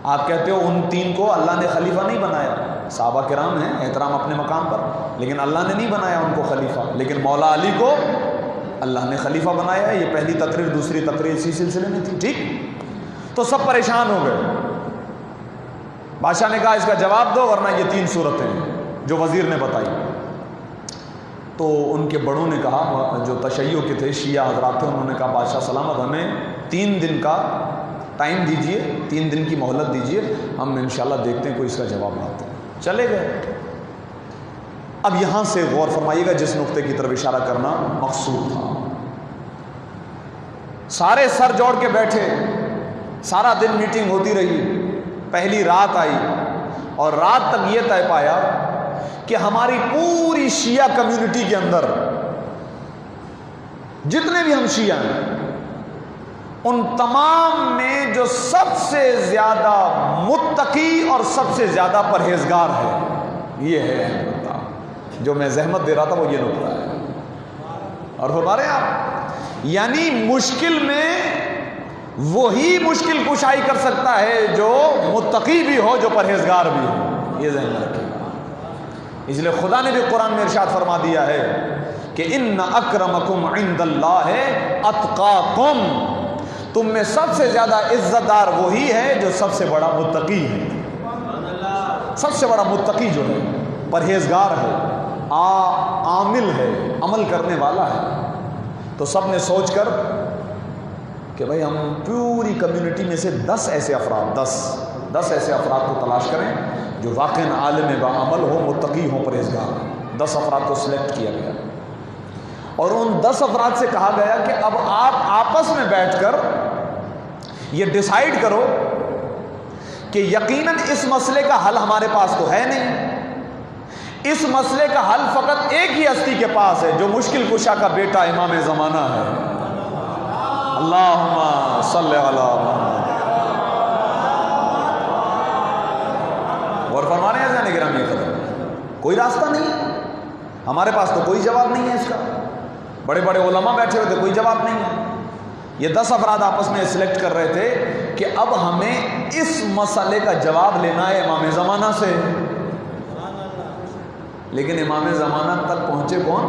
آپ کہتے ہو ان تین کو اللہ نے خلیفہ نہیں بنایا، صحابہ کرام ہیں احترام اپنے مقام پر، لیکن اللہ نے نہیں بنایا ان کو خلیفہ، لیکن مولا علی کو اللہ نے خلیفہ بنایا ہے۔ یہ پہلی تقریر، دوسری تقریر اسی سلسلے میں تھی، ٹھیک؟ تو سب پریشان ہو گئے۔ بادشاہ نے کہا اس کا جواب دو ورنہ یہ تین صورتیں ہیں جو وزیر نے بتائی۔ تو ان کے بڑوں نے کہا، جو تشیع کے تھے، شیعہ حضرات تھے، انہوں نے کہا بادشاہ سلامت ہمیں 3 دن کا ٹائم دیجئے، 3 دن کی مہلت دیجئے، ہم انشاءاللہ دیکھتے ہیں کوئی اس کا جواب لاتے ہیں۔ چلے گئے۔ اب یہاں سے غور فرمائیے گا جس نقطے کی طرف اشارہ کرنا مقصود تھا۔ سارے سر جوڑ کے بیٹھے، سارا دن میٹنگ ہوتی رہی، پہلی رات آئی اور رات تک یہ طے پایا کہ ہماری پوری شیعہ کمیونٹی کے اندر جتنے بھی ہم شیعہ ہیں ان تمام میں جو سب سے زیادہ متقی اور سب سے زیادہ پرہیزگار ہے یہ ہے نقطہ جو میں زحمت دے رہا تھا، وہ یہ نقطہ ہے۔ اور فرما رہے ہیں آپ، یعنی مشکل میں وہی مشکل کشائی کر سکتا ہے جو متقی بھی ہو، جو پرہیزگار بھی ہو، یہ ذہن میں رکھیں۔ اس لیے خدا نے بھی قرآن میں ارشاد فرما دیا ہے کہ ان اکرمکم عند اللہ اتقاکم، تم میں سب سے زیادہ عزت دار وہی ہے جو سب سے بڑا متقی ہے۔ سب سے بڑا متقی جو ہے، پرہیزگار ہے، عامل ہے، عمل کرنے والا ہے۔ تو سب نے سوچ کر کہ بھائی ہم پوری کمیونٹی میں سے 10 ایسے افراد 10 ایسے افراد کو تلاش کریں جو واقعاً عالم بعمل ہو، متقی ہو، پرہیزگار ہو۔ 10 افراد کو سلیکٹ کیا گیا اور ان 10 افراد سے کہا گیا کہ اب آپ آپس میں بیٹھ کر یہ ڈیسائیڈ کرو کہ یقیناً اس مسئلے کا حل ہمارے پاس تو ہے نہیں، اس مسئلے کا حل فقط ایک ہی ہستی کے پاس ہے جو مشکل کشا کا بیٹا امام زمانہ ہے، اللہم صلی علی محمد۔ اور فرما رہے ہیں ذہن گرامی قدر، کوئی راستہ نہیں ہے ہمارے پاس، تو کوئی جواب نہیں ہے اس کا۔ بڑے بڑے علماء بیٹھے ہوئے تھے، کوئی جواب نہیں ہے۔ یہ 10 افراد آپس میں سلیکٹ کر رہے تھے کہ اب ہمیں اس مسئلے کا جواب لینا ہے امام زمانہ سے، لیکن امام زمانہ تک پہنچے کون؟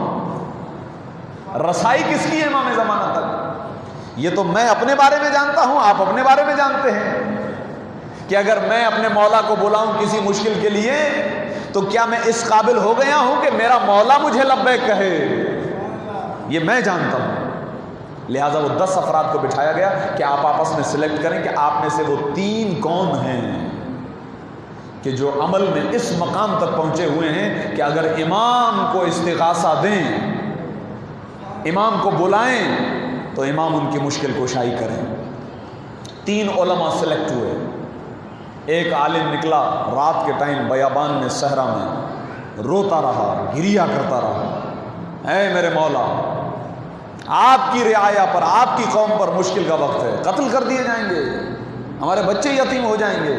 رسائی کس کی ہے امام زمانہ تک؟ یہ تو میں اپنے بارے میں جانتا ہوں، آپ اپنے بارے میں جانتے ہیں کہ اگر میں اپنے مولا کو بلاؤں کسی مشکل کے لیے تو کیا میں اس قابل ہو گیا ہوں کہ میرا مولا مجھے لبیک کہے؟ یہ میں جانتا ہوں۔ لہٰذا وہ 10 افراد کو بٹھایا گیا کہ آپ آپس میں سلیکٹ کریں کہ آپ میں سے وہ 3 کون ہیں کہ جو عمل میں اس مقام تک پہنچے ہوئے ہیں کہ اگر امام کو استغاثہ دیں، امام کو بلائیں تو امام ان کی مشکل کشائی کریں۔ 3 علماء سلیکٹ ہوئے۔ ایک عالم نکلا رات کے ٹائم بیابان میں، صحرا میں، روتا رہا، گریا کرتا رہا، اے میرے مولا، آپ کی رعایا پر، آپ کی قوم پر مشکل کا وقت ہے، قتل کر دیے جائیں گے، ہمارے بچے یتیم ہو جائیں گے،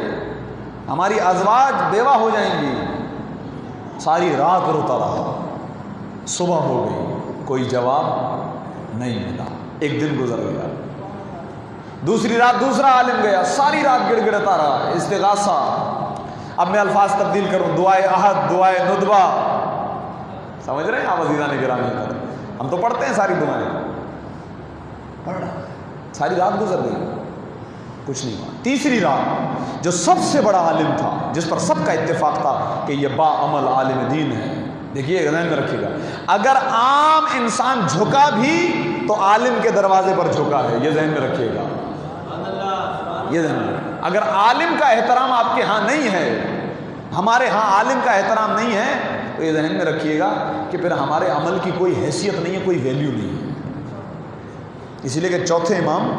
ہماری ازواج بیوہ ہو جائیں گی۔ ساری رات روتا رہا، صبح ہو گئی، کوئی جواب نہیں ملا۔ ایک دن گزر گیا، دوسری رات دوسرا عالم گیا، ساری رات گڑ گڑتا رہا، استغاثہ۔ اب میں الفاظ تبدیل کروں، دعائے احد، دعائے ندبہ، سمجھ رہے ہیں آپ عزیزان گرامی؟ ہم تو پڑھتے ہیں ساری دعائیں، پڑھنا، ساری رات گزر گئی، کچھ نہیں ہوا۔ تیسری رات جو سب سے بڑا عالم تھا، جس پر سب کا اتفاق تھا کہ یہ با عمل عالم دین ہے، دیکھیے ذہن میں رکھیے گا، اگر عام انسان جھکا بھی تو عالم کے دروازے پر جھکا ہے، یہ ذہن میں رکھیے گا، یہ ذہن میں۔ اگر عالم کا احترام آپ کے ہاں نہیں ہے، ہمارے ہاں عالم کا احترام نہیں ہے، تو یہ ذہن میں رکھیے گا کہ پھر ہمارے عمل کی کوئی حیثیت نہیں ہے، کوئی ویلیو نہیں ہے۔ اسی لیے کہ چوتھے امام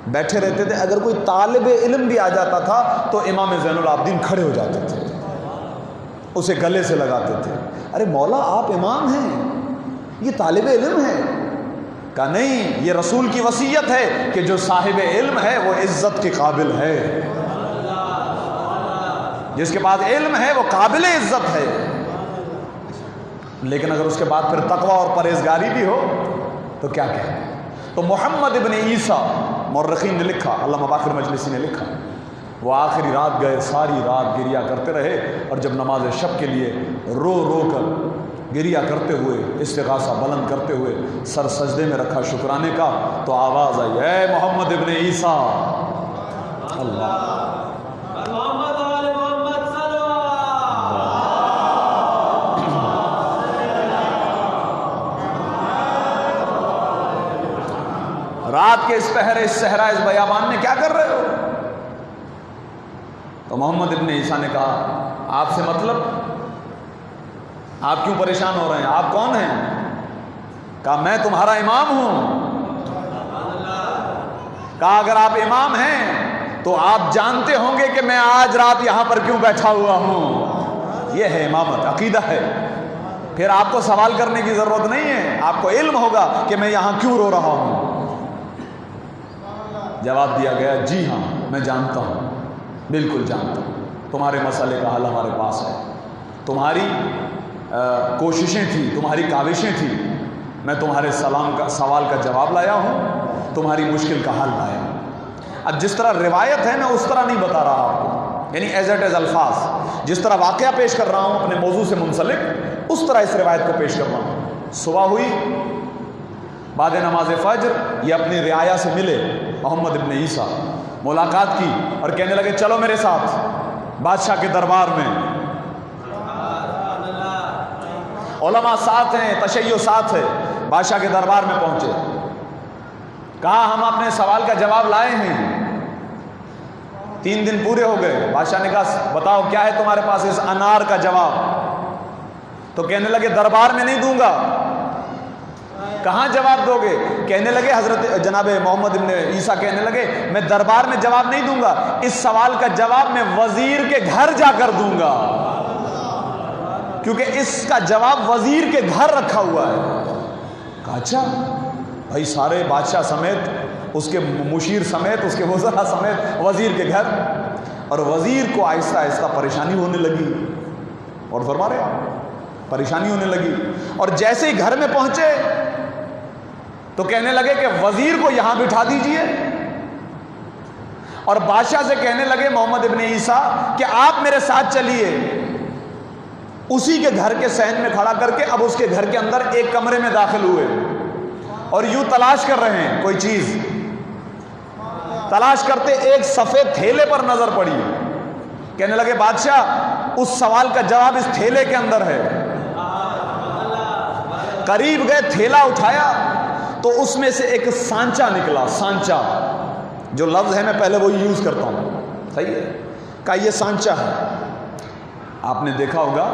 بیٹھے رہتے تھے، اگر کوئی طالب علم بھی آ جاتا تھا تو امام زین العابدین کھڑے ہو جاتے تھے، اسے گلے سے لگاتے تھے، ارے مولا آپ امام ہیں، یہ طالب علم ہے۔ کہا نہیں، یہ رسول کی وصیت ہے کہ جو صاحب علم ہے وہ عزت کے قابل ہے، جس کے پاس علم ہے وہ قابل عزت ہے، لیکن اگر اس کے بعد پھر تقوی اور پرہیزگاری بھی ہو تو کیا کہیں۔ تو محمد ابن عیسیٰ، مورخین نے لکھا، علامہ باقر مجلسی نے لکھا، وہ آخری رات گئے، ساری رات گریا کرتے رہے، اور جب نماز شب کے لیے رو رو کر گریا کرتے ہوئے، استغاثہ بلند کرتے ہوئے سر سجدے میں رکھا شکرانے کا، تو آواز آئی، اے محمد ابن عیسیٰ، اللہ رات کے اس پہر، اس صحرا، اس بیابان میں کیا کر رہے ہو؟ تو محمد ابن عیسیٰ نے کہا، آپ سے مطلب، آپ کیوں پریشان ہو رہے ہیں، آپ کون ہیں؟ کہا میں تمہارا امام ہوں۔ کہا اگر آپ امام ہیں تو آپ جانتے ہوں گے کہ میں آج رات یہاں پر کیوں بیٹھا ہوا ہوں، یہ ہے امامت، عقیدہ ہے، پھر آپ کو سوال کرنے کی ضرورت نہیں ہے، آپ کو علم ہوگا کہ میں یہاں کیوں رو رہا ہوں۔ جواب دیا گیا، جی ہاں میں جانتا ہوں، بالکل جانتا ہوں، تمہارے مسئلے کا حل ہمارے پاس ہے، تمہاری کوششیں تھیں، تمہاری کاوشیں تھیں، میں تمہارے سوال کا جواب لایا ہوں، تمہاری مشکل کا حل لایا ہوں۔ اب جس طرح روایت ہے میں اس طرح نہیں بتا رہا آپ کو، یعنی ایز اٹ ایز الفاظ، جس طرح واقعہ پیش کر رہا ہوں اپنے موضوع سے منسلک، اس طرح اس روایت کو پیش کر رہا ہوں۔ صبح ہوئی، بعد نماز فجر یہ اپنی رعایا سے ملے، محمد ابن عیسیٰ ملاقات کی اور کہنے لگے چلو میرے ساتھ بادشاہ کے دربار میں۔ علماء ساتھ ہیں، تشیع ساتھ ہے، بادشاہ کے دربار میں پہنچے، کہا ہم اپنے سوال کا جواب لائے ہیں، 3 دن پورے ہو گئے۔ بادشاہ نے کہا بتاؤ کیا ہے تمہارے پاس اس انار کا جواب؟ تو کہنے لگے دربار میں نہیں دوں گا۔ کہاں جواب دو گے؟ کہنے لگے حضرت جناب محمد ابن عیسیٰ کہنے لگے میں دربار میں جواب نہیں دوں گا، اس سوال کا جواب میں وزیر کے گھر جا کر دوں گا، کیونکہ اس کا جواب وزیر کے گھر رکھا ہوا ہے۔ کہا اچھا بھائی، سارے بادشاہ سمیت، اس کے مشیر سمیت، اس کے وزراء سمیت وزیر کے گھر، اور وزیر کو آہستہ آہستہ پریشانی ہونے لگی، اور فرما رہے پریشانی ہونے لگی، اور جیسے ہی گھر میں پہنچے تو کہنے لگے کہ وزیر کو یہاں بٹھا دیجئے، اور بادشاہ سے کہنے لگے محمد ابن عیسیٰ کہ آپ میرے ساتھ چلیے۔ اسی کے گھر کے صحن میں کھڑا کر کے اب اس کے گھر کے اندر ایک کمرے میں داخل ہوئے، اور یوں تلاش کر رہے ہیں کوئی چیز، تلاش کرتے ایک سفید تھیلے پر نظر پڑی، کہنے لگے بادشاہ اس سوال کا جواب اس تھیلے کے اندر ہے۔ قریب گئے، تھیلا اٹھایا تو اس میں سے ایک سانچا نکلا۔ سانچا جو لفظ ہے میں پہلے وہی یوز کرتا ہوں، صحیح ہے، کہا یہ سانچا ہے۔ آپ نے دیکھا ہوگا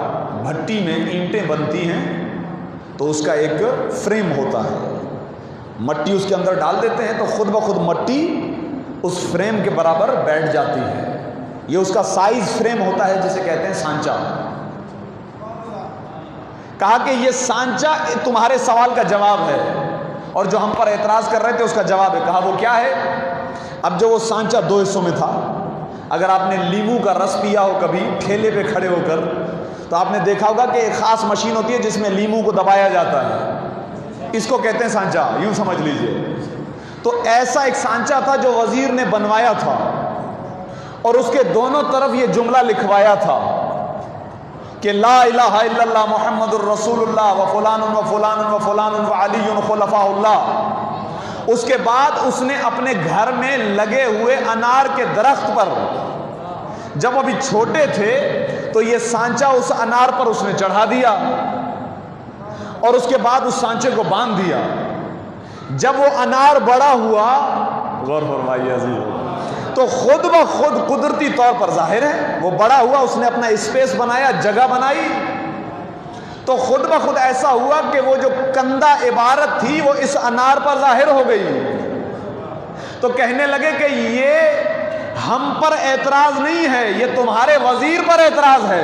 بھٹی میں اینٹیں بنتی ہیں تو اس کا ایک فریم ہوتا ہے، مٹی اس کے اندر ڈال دیتے ہیں تو خود بخود مٹی اس فریم کے برابر بیٹھ جاتی ہے، یہ اس کا سائز فریم ہوتا ہے جسے کہتے ہیں سانچا۔ کہا کہ یہ سانچا تمہارے سوال کا جواب ہے، اور جو ہم پر اعتراض کر رہے تھے اس کا جواب ہے۔ کہا وہ کیا ہے؟ اب جو وہ سانچا دو حصوں میں تھا، اگر آپ نے لیمو کا رس پیا ہو کبھی ٹھیلے پہ کھڑے ہو کر تو آپ نے دیکھا ہوگا کہ ایک خاص مشین ہوتی ہے جس میں لیمو کو دبایا جاتا ہے، اس کو کہتے ہیں سانچا، یوں سمجھ لیجئے۔ تو ایسا ایک سانچا تھا جو وزیر نے بنوایا تھا، اور اس کے دونوں طرف یہ جملہ لکھوایا تھا کہ لا الہ الا اللہ محمد الرسول اللہ و فلان و فلان و فلان و علی خلفاء اللہ۔ اس کے بعد اس نے اپنے گھر میں لگے ہوئے انار کے درخت پر، جب ابھی چھوٹے تھے تو یہ سانچا اس انار پر اس نے چڑھا دیا، اور اس کے بعد اس سانچے کو باندھ دیا۔ جب وہ انار بڑا ہوا، غور فرمائیے عزیز، تو خود بخود قدرتی طور پر ظاہر ہے وہ بڑا ہوا، اس نے اپنا اسپیس بنایا، جگہ بنائی، تو خود بخود ایسا ہوا کہ وہ جو کندہ عبارت تھی وہ اس انار پر ظاہر ہو گئی۔ تو کہنے لگے کہ یہ ہم پر اعتراض نہیں ہے، یہ تمہارے وزیر پر اعتراض ہے،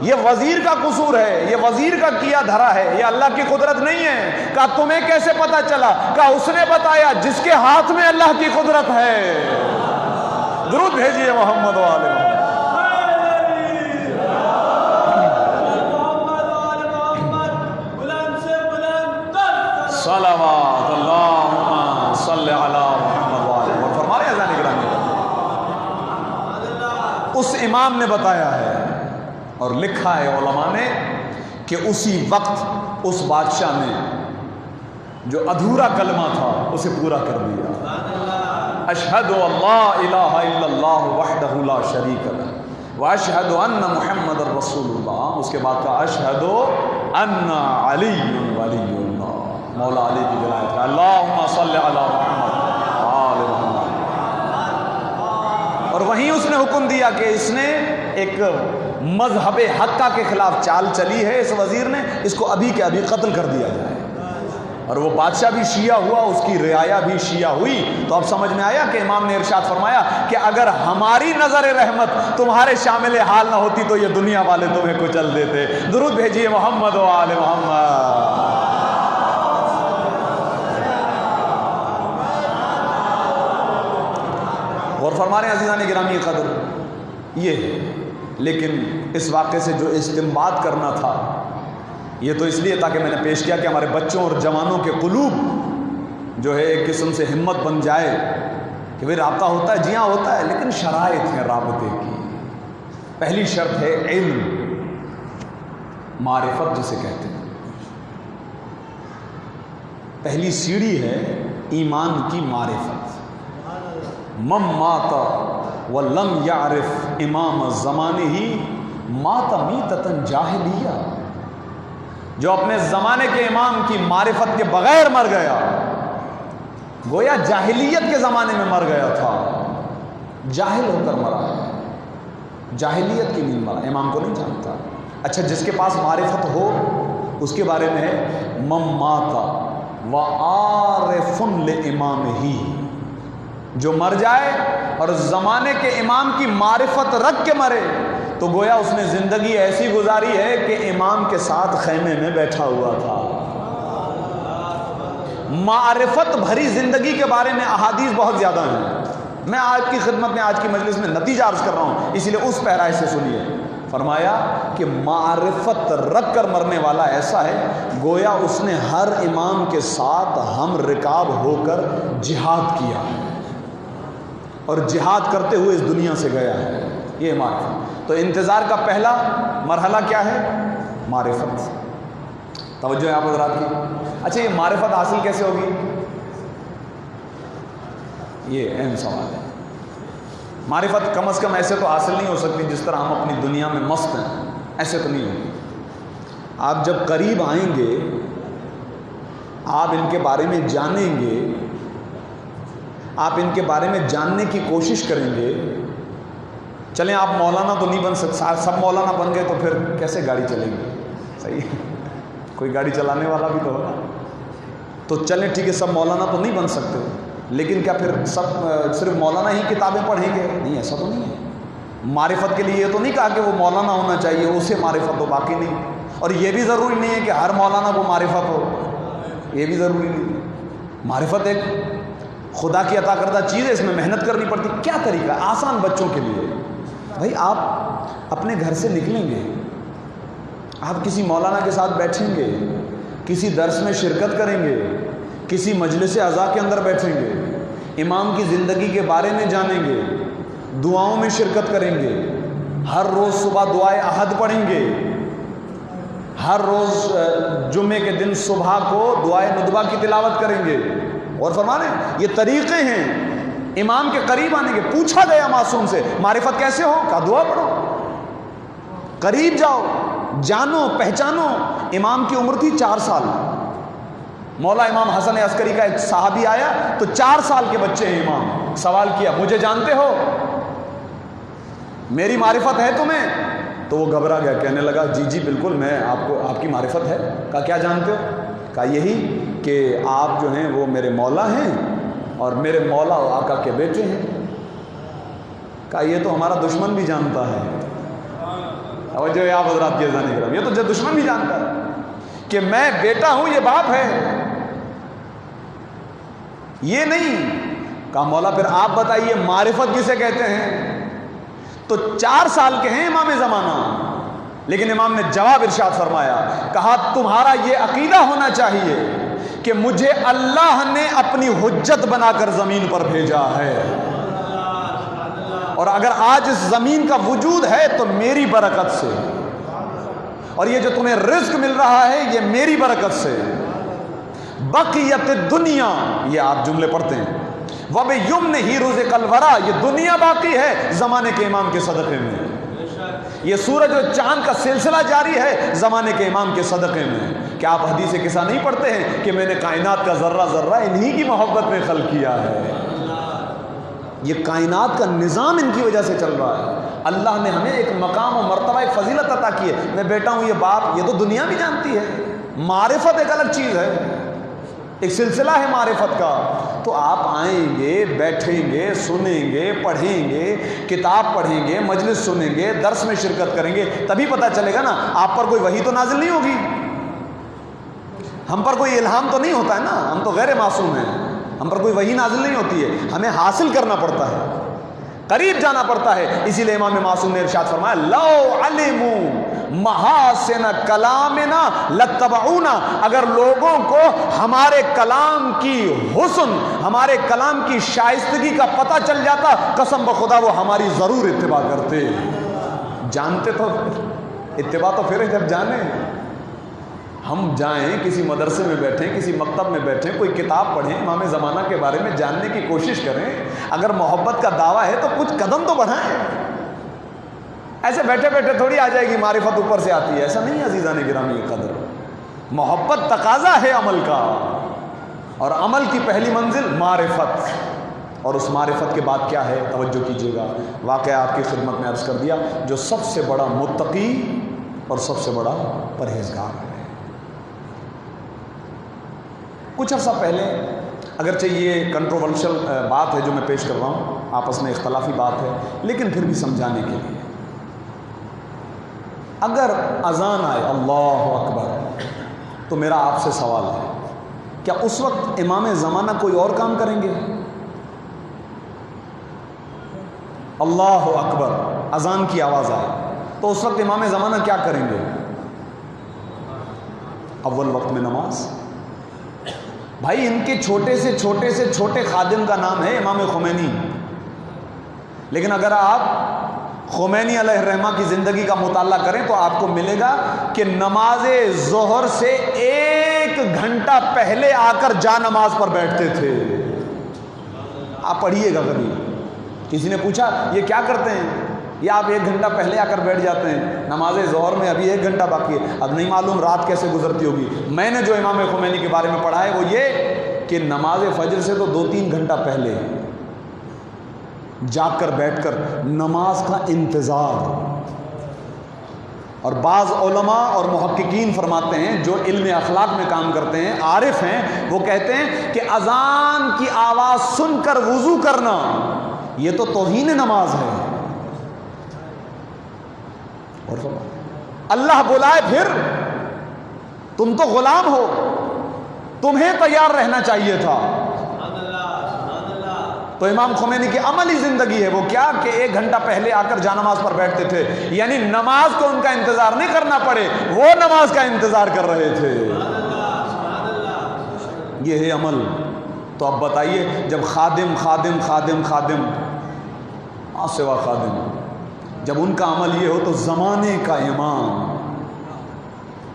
یہ وزیر کا قصور ہے، یہ وزیر کا کیا دھرا ہے، یہ اللہ کی قدرت نہیں ہے۔ کہا تمہیں کیسے پتا چلا؟ کہا اس نے بتایا جس کے ہاتھ میں اللہ کی قدرت ہے۔ درود بھیجیے محمد و آل محمد۔ صلوات اللہم صلی علی محمد و آل محمد۔ فرما رہے ہیں اذان گرامی، اس امام نے بتایا ہے اور لکھا ہے علماء نے کہ اسی وقت اس بادشاہ نے جو ادھورا کلمہ تھا اسے پورا کر دیا۔ اشہد اللہ الہ الا اللہ وحدہ لا شریک لہ واشہد ان محمد رسول اللہ۔ اس کے بعد کہا اشہد ان علی ولی اللہ، مولا علی کی ولایت کا اللہم صلی علی محمد آل محمد۔ اور وہیں اس نے حکم دیا کہ اس نے ایک مذہب حقہ کے خلاف چال چلی ہے، اس وزیر نے، اس کو ابھی کے ابھی قتل کر دیا جائے۔ اور وہ بادشاہ بھی شیعہ ہوا، اس کی رعایا بھی شیعہ ہوئی۔ تو اب سمجھ میں آیا کہ امام نے ارشاد فرمایا کہ اگر ہماری نظر رحمت تمہارے شامل حال نہ ہوتی تو یہ دنیا والے تمہیں کچل دیتے۔ درود بھیجیے محمد و آل محمد۔ اور فرما رہے ہیں عزیزان گرامی قدر یہ، لیکن اس واقعے سے جو استنباط کرنا تھا یہ تو اس لیے تاکہ میں نے پیش کیا کہ ہمارے بچوں اور جوانوں کے قلوب جو ہے ایک قسم سے ہمت بن جائے کہ بھئی رابطہ ہوتا ہے، جی ہاں ہوتا ہے، لیکن شرائط ہیں رابطے کی۔ پہلی شرط ہے علم، معرفت جسے کہتے ہیں۔ پہلی سیڑھی ہے ایمان کی معرفت۔ من مات ولم یعرف امام زمانہ مات میتۃ جاہلیہ۔ جو اپنے زمانے کے امام کی معرفت کے بغیر مر گیا گویا جاہلیت کے زمانے میں مر گیا تھا، جاہل ہو کر مرا ہے، جاہلیت کی نہیں مرا، امام کو نہیں جانتا۔ اچھا جس کے پاس معرفت ہو اس کے بارے میں ہے من مات وعارف لامامہ، جو مر جائے اور زمانے کے امام کی معرفت رکھ کے مرے تو گویا اس نے زندگی ایسی گزاری ہے کہ امام کے ساتھ خیمے میں بیٹھا ہوا تھا۔ معرفت بھری زندگی کے بارے میں احادیث بہت زیادہ ہیں، میں آج کی خدمت میں آج کی مجلس میں نتیجہ عرض کر رہا ہوں، اسی لیے اس پیرائے سے سنیے۔ فرمایا کہ معرفت رکھ کر مرنے والا ایسا ہے گویا اس نے ہر امام کے ساتھ ہم رکاب ہو کر جہاد کیا اور جہاد کرتے ہوئے اس دنیا سے گیا ہے، یہ معرفت۔ تو انتظار کا پہلا مرحلہ کیا ہے؟ معرفت۔ توجہ ہے آپ حضرات کی؟ اچھا یہ معرفت حاصل کیسے ہوگی؟ یہ اہم سوال ہے۔ معرفت کم از کم ایسے تو حاصل نہیں ہو سکتی جس طرح ہم اپنی دنیا میں مست ہیں، ایسے تو نہیں ہوگی۔ آپ جب قریب آئیں گے، آپ ان کے بارے میں جانیں گے، آپ ان کے بارے میں جاننے کی کوشش کریں گے۔ چلیں آپ مولانا تو نہیں بن سکتے، سب مولانا بن گئے تو پھر کیسے گاڑی چلے گی؟ صحیح ہے، کوئی گاڑی چلانے والا بھی تو ہوگا۔ تو چلیں ٹھیک ہے، سب مولانا تو نہیں بن سکتے، لیکن کیا پھر سب صرف مولانا ہی کتابیں پڑھیں گے؟ نہیں، ایسا تو نہیں ہے۔ معرفت کے لیے یہ تو نہیں کہا کہ وہ مولانا ہونا چاہیے، اسے معرفت ہو، باقی نہیں۔ اور یہ بھی ضروری نہیں ہے کہ ہر مولانا کو معرفت ہو، یہ بھی ضروری نہیں ہے۔ معرفت ایک خدا کی عطا کردہ چیز ہے، اس میں محنت کرنی پڑتی۔ کیا طریقہ ہے آسان بچوں کے لیے؟ بھائی آپ اپنے گھر سے نکلیں گے، آپ کسی مولانا کے ساتھ بیٹھیں گے، کسی درس میں شرکت کریں گے، کسی مجلس اعضاء کے اندر بیٹھیں گے، امام کی زندگی کے بارے میں جانیں گے، دعاؤں میں شرکت کریں گے، ہر روز صبح دعائے احد پڑھیں گے، ہر روز جمعے کے دن صبح کو دعائے ندبہ کی تلاوت کریں گے۔ اور فرمانے یہ طریقے ہیں امام کے قریب آنے کے۔ پوچھا گیا معصوم سے معرفت کیسے ہو؟ کہا دعا پڑھو، قریب جاؤ، جانو، پہچانو۔ امام کی عمر تھی 4 سال۔ مولا امام حسن عسکری کا ایک صحابی آیا تو 4 سال کے بچے ہیں، امام سوال کیا مجھے جانتے ہو؟ میری معرفت ہے تمہیں؟ تو وہ گھبرا گیا، کہنے لگا جی جی بالکل، میں آپ کی معرفت ہے۔ کہا کیا جانتے ہو؟ کہا یہی کہ آپ جو ہیں وہ میرے مولا ہیں اور میرے مولا و آقا کے بیٹے ہیں۔ کہا یہ تو ہمارا دشمن بھی جانتا ہے۔ توجہ ہے آپ حضرات کی عزیزان کرام، یہ تو دشمن بھی جانتا ہے کہ میں بیٹا ہوں، یہ باپ ہے، یہ نہیں۔ کہا مولا پھر آپ بتائیے معرفت کسے کہتے ہیں؟ تو 4 سال کے ہیں امام زمانہ، لیکن امام نے جواب ارشاد فرمایا، کہا تمہارا یہ عقیدہ ہونا چاہیے کہ مجھے اللہ نے اپنی حجت بنا کر زمین پر بھیجا ہے، اور اگر آج اس زمین کا وجود ہے تو میری برکت سے، اور یہ جو تمہیں رزق مل رہا ہے یہ میری برکت سے۔ بقیت دنیا، یہ آپ جملے پڑھتے ہیں، وَبِيُمْنِهِ رُزِقَ الْوَرَى، یہ دنیا باقی ہے زمانے کے امام کے صدقے میں۔ یہ سورج اور چاند کا سلسلہ جاری ہے زمانے کے امام کے صدقے میں۔ کیا آپ حدیث قصہ نہیں پڑھتے ہیں کہ میں نے کائنات کا ذرہ ذرہ انہی کی محبت میں خلق کیا ہے؟ یہ کائنات کا نظام ان کی وجہ سے چل رہا ہے۔ اللہ نے ہمیں ایک مقام و مرتبہ، ایک فضیلت عطا کی ہے۔ میں بیٹا ہوں، یہ باپ، یہ تو دنیا بھی جانتی ہے۔ معرفت ایک الگ چیز ہے، ایک سلسلہ ہے معرفت کا۔ تو آپ آئیں گے، بیٹھیں گے، سنیں گے، پڑھیں گے، کتاب پڑھیں گے، مجلس سنیں گے، درس میں شرکت کریں گے، تبھی پتہ چلے گا نا۔ آپ پر کوئی وحی تو نازل نہیں ہوگی، ہم پر کوئی الہام تو نہیں ہوتا ہے نا، ہم تو غیر معصوم ہیں، ہم پر کوئی وحی نازل نہیں ہوتی ہے، ہمیں حاصل کرنا پڑتا ہے، قریب جانا پڑتا ہے۔ اسی لیے امام معصوم نے ارشاد فرمایا، لو علموا محاسن کلامنا لاتبعونا، اگر لوگوں کو ہمارے کلام کی حسن، ہمارے کلام کی شائستگی کا پتہ چل جاتا، قسم بخدا وہ ہماری ضرور اتباع کرتے۔ جانتے تو اتباع تو پھر جب جانیں، ہم جائیں کسی مدرسے میں بیٹھیں، کسی مکتب میں بیٹھیں، کوئی کتاب پڑھیں، امام زمانہ کے بارے میں جاننے کی کوشش کریں۔ اگر محبت کا دعویٰ ہے تو کچھ قدم تو بڑھائیں۔ ایسے بیٹھے بیٹھے تھوڑی آ جائے گی معرفت اوپر سے آتی ہے، ایسا نہیں ہے عزیزان گرامی قدر۔ محبت تقاضا ہے عمل کا، اور عمل کی پہلی منزل معرفت، اور اس معرفت کے بعد کیا ہے؟ توجہ کیجیے گا، واقعہ آپ کی خدمت میں عرض کر دیا، جو سب سے بڑا متقی اور سب سے بڑا پرہیزگار ہے۔ کچھ عرصہ پہلے، اگرچہ یہ کنٹروورشل بات ہے جو میں پیش کر رہا ہوں، آپس میں اختلافی بات ہے، لیکن پھر بھی سمجھانے کے لیے، اگر اذان آئے اللہ اکبر، تو میرا آپ سے سوال ہے، کیا اس وقت امام زمانہ کوئی اور کام کریں گے؟ اللہ اکبر، اذان کی آواز آئے تو اس وقت امام زمانہ کیا کریں گے؟ اول وقت میں نماز۔ بھائی ان کے چھوٹے سے چھوٹے خادم کا نام ہے امام خمینی، لیکن اگر آپ خمینی علیہ الرحمہ کی زندگی کا مطالعہ کریں تو آپ کو ملے گا کہ نماز ظہر سے 1 گھنٹہ پہلے آ کر جا نماز پر بیٹھتے تھے. آپ پڑھیے گا کبھی. کسی نے پوچھا یہ کیا کرتے ہیں؟ یہ آپ 1 گھنٹہ پہلے آ کر بیٹھ جاتے ہیں. نماز ظہر میں ابھی 1 گھنٹہ باقی ہے. اب نہیں معلوم رات کیسے گزرتی ہوگی. میں نے جو امام خمینی کے بارے میں پڑھا ہے وہ یہ کہ نماز فجر سے تو 2-3 گھنٹہ پہلے جا کر بیٹھ کر نماز کا انتظار. اور بعض علماء اور محققین فرماتے ہیں جو علم اخلاق میں کام کرتے ہیں، عارف ہیں، وہ کہتے ہیں کہ اذان کی آواز سن کر وضو کرنا یہ تو توہین نماز ہے. اور اللہ بلائے پھر تم تو غلام ہو، تمہیں تیار رہنا چاہیے تھا. تو امام خمینی کی عملی زندگی ہے وہ کیا کہ 1 گھنٹہ پہلے آ کر جانماز پر بیٹھتے تھے، یعنی نماز کو ان کا انتظار نہیں کرنا پڑے، وہ نماز کا انتظار کر رہے تھے. یہ ہے عمل. تو اب بتائیے جب خادم خادم خادم خادم سوا خادم، جب ان کا عمل یہ ہو تو زمانے کا امام،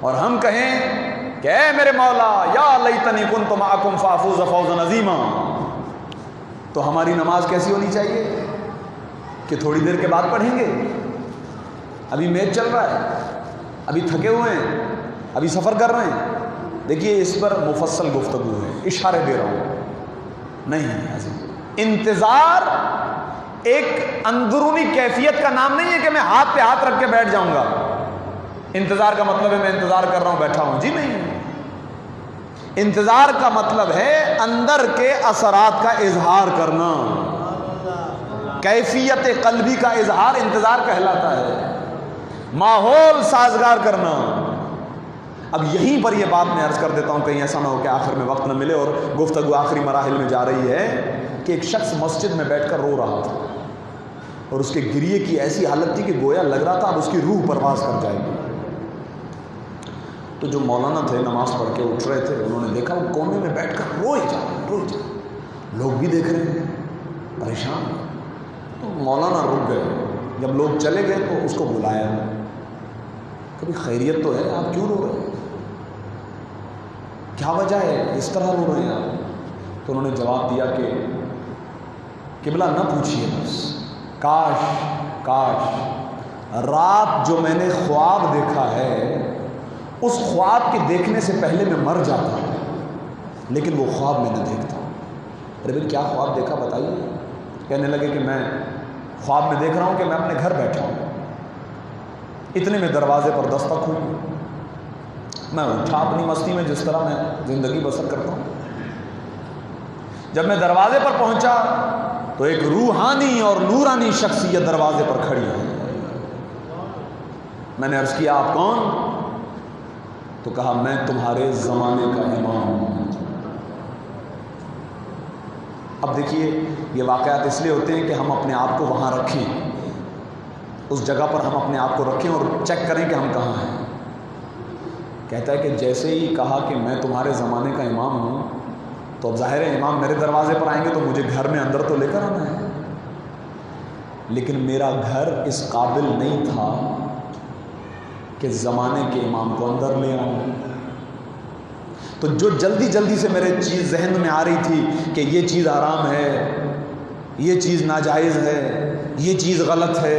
اور ہم کہیں کہ اے میرے مولا یا لیتنی کنت معکم فافوز فوزا عظیما، تو ہماری نماز کیسی ہونی چاہیے کہ تھوڑی دیر کے بعد پڑھیں گے، ابھی میچ چل رہا ہے، ابھی تھکے ہوئے ہیں، ابھی سفر کر رہے ہیں. دیکھیے اس پر مفصل گفتگو ہے، اشارے دے رہا ہوں. نہیں، انتظار ایک اندرونی کیفیت کا نام نہیں ہے کہ میں ہاتھ پہ ہاتھ رکھ کے بیٹھ جاؤں گا. انتظار کا مطلب ہے میں انتظار کر رہا ہوں بیٹھا ہوں، جی نہیں. انتظار کا مطلب ہے اندر کے اثرات کا اظہار کرنا، کیفیت قلبی کا اظہار انتظار کہلاتا ہے، ماحول سازگار کرنا. اب یہیں پر یہ بات میں عرض کر دیتا ہوں، کہیں ایسا نہ ہو کہ آخر میں وقت نہ ملے اور گفتگو آخری مراحل میں جا رہی ہے، کہ ایک شخص مسجد میں بیٹھ کر رو رہا تھا اور اس کے گریے کی ایسی حالت تھی کہ گویا لگ رہا تھا اب اس کی روح پرواز کر جائے گی. تو جو مولانا تھے نماز پڑھ کے اٹھ رہے تھے، انہوں نے دیکھا وہ کونے میں بیٹھ کر روئے جا رہے، لوگ بھی دیکھ رہے ہیں پریشان. تو مولانا رک گئے. جب لوگ چلے گئے تو اس کو بلایا، کبھی خیریت تو ہے، آپ کیوں رو رہے ہیں، کیا وجہ ہے اس طرح رو رہے ہیں آپ؟ تو انہوں نے جواب دیا کہ قبلہ نہ پوچھیے، بس کاش رات جو میں نے خواب دیکھا ہے اس خواب کے دیکھنے سے پہلے میں مر جاتا، لیکن وہ خواب میں نہ دیکھتا. ارے بھائی کیا خواب دیکھا بتائیے؟ کہنے لگے کہ میں خواب میں دیکھ رہا ہوں کہ میں اپنے گھر بیٹھا ہوں، اتنے میں دروازے پر دستک ہوئی. میں اٹھا اپنی مستی میں، جس طرح میں زندگی بسر کرتا ہوں. جب میں دروازے پر پہنچا تو ایک روحانی اور نورانی شخصیت دروازے پر کھڑی ہے. میں نے عرض کیا آپ کون؟ تو کہا میں تمہارے زمانے کا امام ہوں. اب دیکھیے یہ واقعات اس لیے ہوتے ہیں کہ ہم اپنے آپ کو وہاں رکھیں، اس جگہ پر ہم اپنے آپ کو رکھیں اور چیک کریں کہ ہم کہاں ہیں. کہتا ہے کہ جیسے ہی کہا کہ میں تمہارے زمانے کا امام ہوں، تو اب ظاہر ہے امام میرے دروازے پر آئیں گے تو مجھے گھر میں اندر تو لے کر آنا ہے، لیکن میرا گھر اس قابل نہیں تھا کہ زمانے کے امام کو اندر لے آؤں. تو جو جلدی جلدی سے میرے چیز ذہن میں آ رہی تھی کہ یہ چیز حرام ہے، یہ چیز ناجائز ہے، یہ چیز غلط ہے،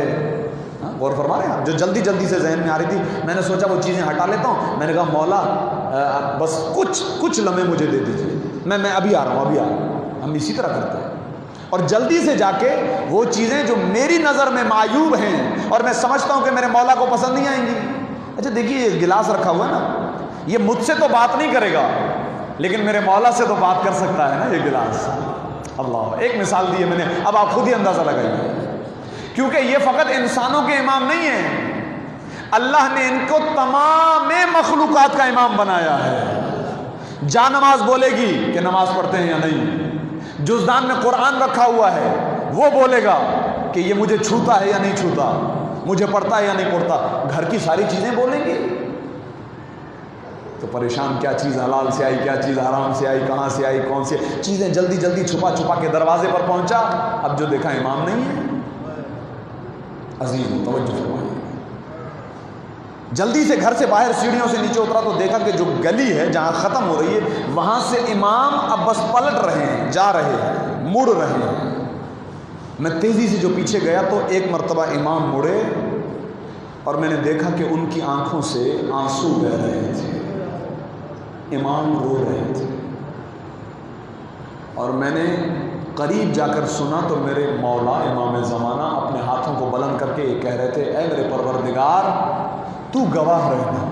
غور فرما رہے ہیں آپ، جو جلدی جلدی سے ذہن میں آ رہی تھی، میں نے سوچا وہ چیزیں ہٹا لیتا ہوں. میں نے کہا مولا بس کچھ لمحے مجھے دے دیجیے، میں ابھی آ رہا ہوں. ہم اسی طرح کرتے ہیں، اور جلدی سے جا کے وہ چیزیں جو میری نظر میں معیوب ہیں اور میں سمجھتا ہوں کہ میرے مولا کو پسند نہیں آئیں گی. اچھا دیکھیے یہ گلاس رکھا ہوا ہے نا، یہ مجھ سے تو بات نہیں کرے گا لیکن میرے مولا سے تو بات کر سکتا ہے نا یہ گلاس. اللہ، ایک مثال دی ہے میں نے، اب آپ خود ہی اندازہ لگائیے. کیونکہ یہ فقط انسانوں کے امام نہیں ہیں، اللہ نے ان کو تمام مخلوقات کا امام بنایا ہے. جا نماز بولے گی کہ نماز پڑھتے ہیں یا نہیں، جزدان میں قرآن رکھا ہوا ہے وہ بولے گا کہ یہ مجھے چھوتا ہے یا نہیں چھوتا، مجھے پڑھتا ہے یا نہیں پڑھتا. گھر کی ساری چیزیں بولیں گے. تو پریشان کیا چیز حلال سے آئی، کیا چیز حرام سے آئی، کہاں سے آئی، کون سی چیزیں جلدی جلدی چھپا چھپا کے دروازے پر پہنچا. اب جو دیکھا امام نہیں ہے. عزیز توجہ فرمائیے. جلدی سے گھر سے باہر سیڑھیوں سے نیچے اترا تو دیکھا کہ جو گلی ہے جہاں ختم ہو رہی ہے وہاں سے امام اب بس پلٹ رہے ہیں, جا رہے ہیں, مڑ رہے ہیں. میں تیزی سے جو پیچھے گیا تو ایک مرتبہ امام مڑے اور میں نے دیکھا کہ ان کی آنکھوں سے آنسو بہہ رہے تھے, امام رو رہے تھے. اور میں نے قریب جا کر سنا تو میرے مولا امام زمانہ اپنے ہاتھوں کو بلند کر کے یہ کہہ رہے تھے, اے میرے پروردگار تو گواہ رہنا.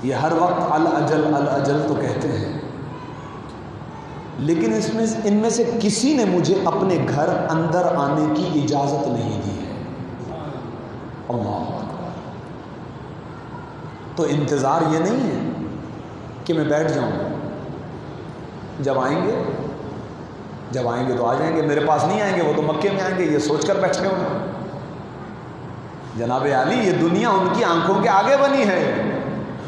یہ ہر وقت الاجل الاجل تو کہتے ہیں, لیکن ان میں سے کسی نے مجھے اپنے گھر اندر آنے کی اجازت نہیں دی ہے. اللہ اکبر. تو انتظار یہ نہیں ہے کہ میں بیٹھ جاؤں, جب آئیں گے تو آ جائیں گے, میرے پاس نہیں آئیں گے, وہ تو مکے میں آئیں گے, یہ سوچ کر بیٹھے ہوئے ہیں. جناب عالی یہ دنیا ان کی آنکھوں کے آگے بنی ہے,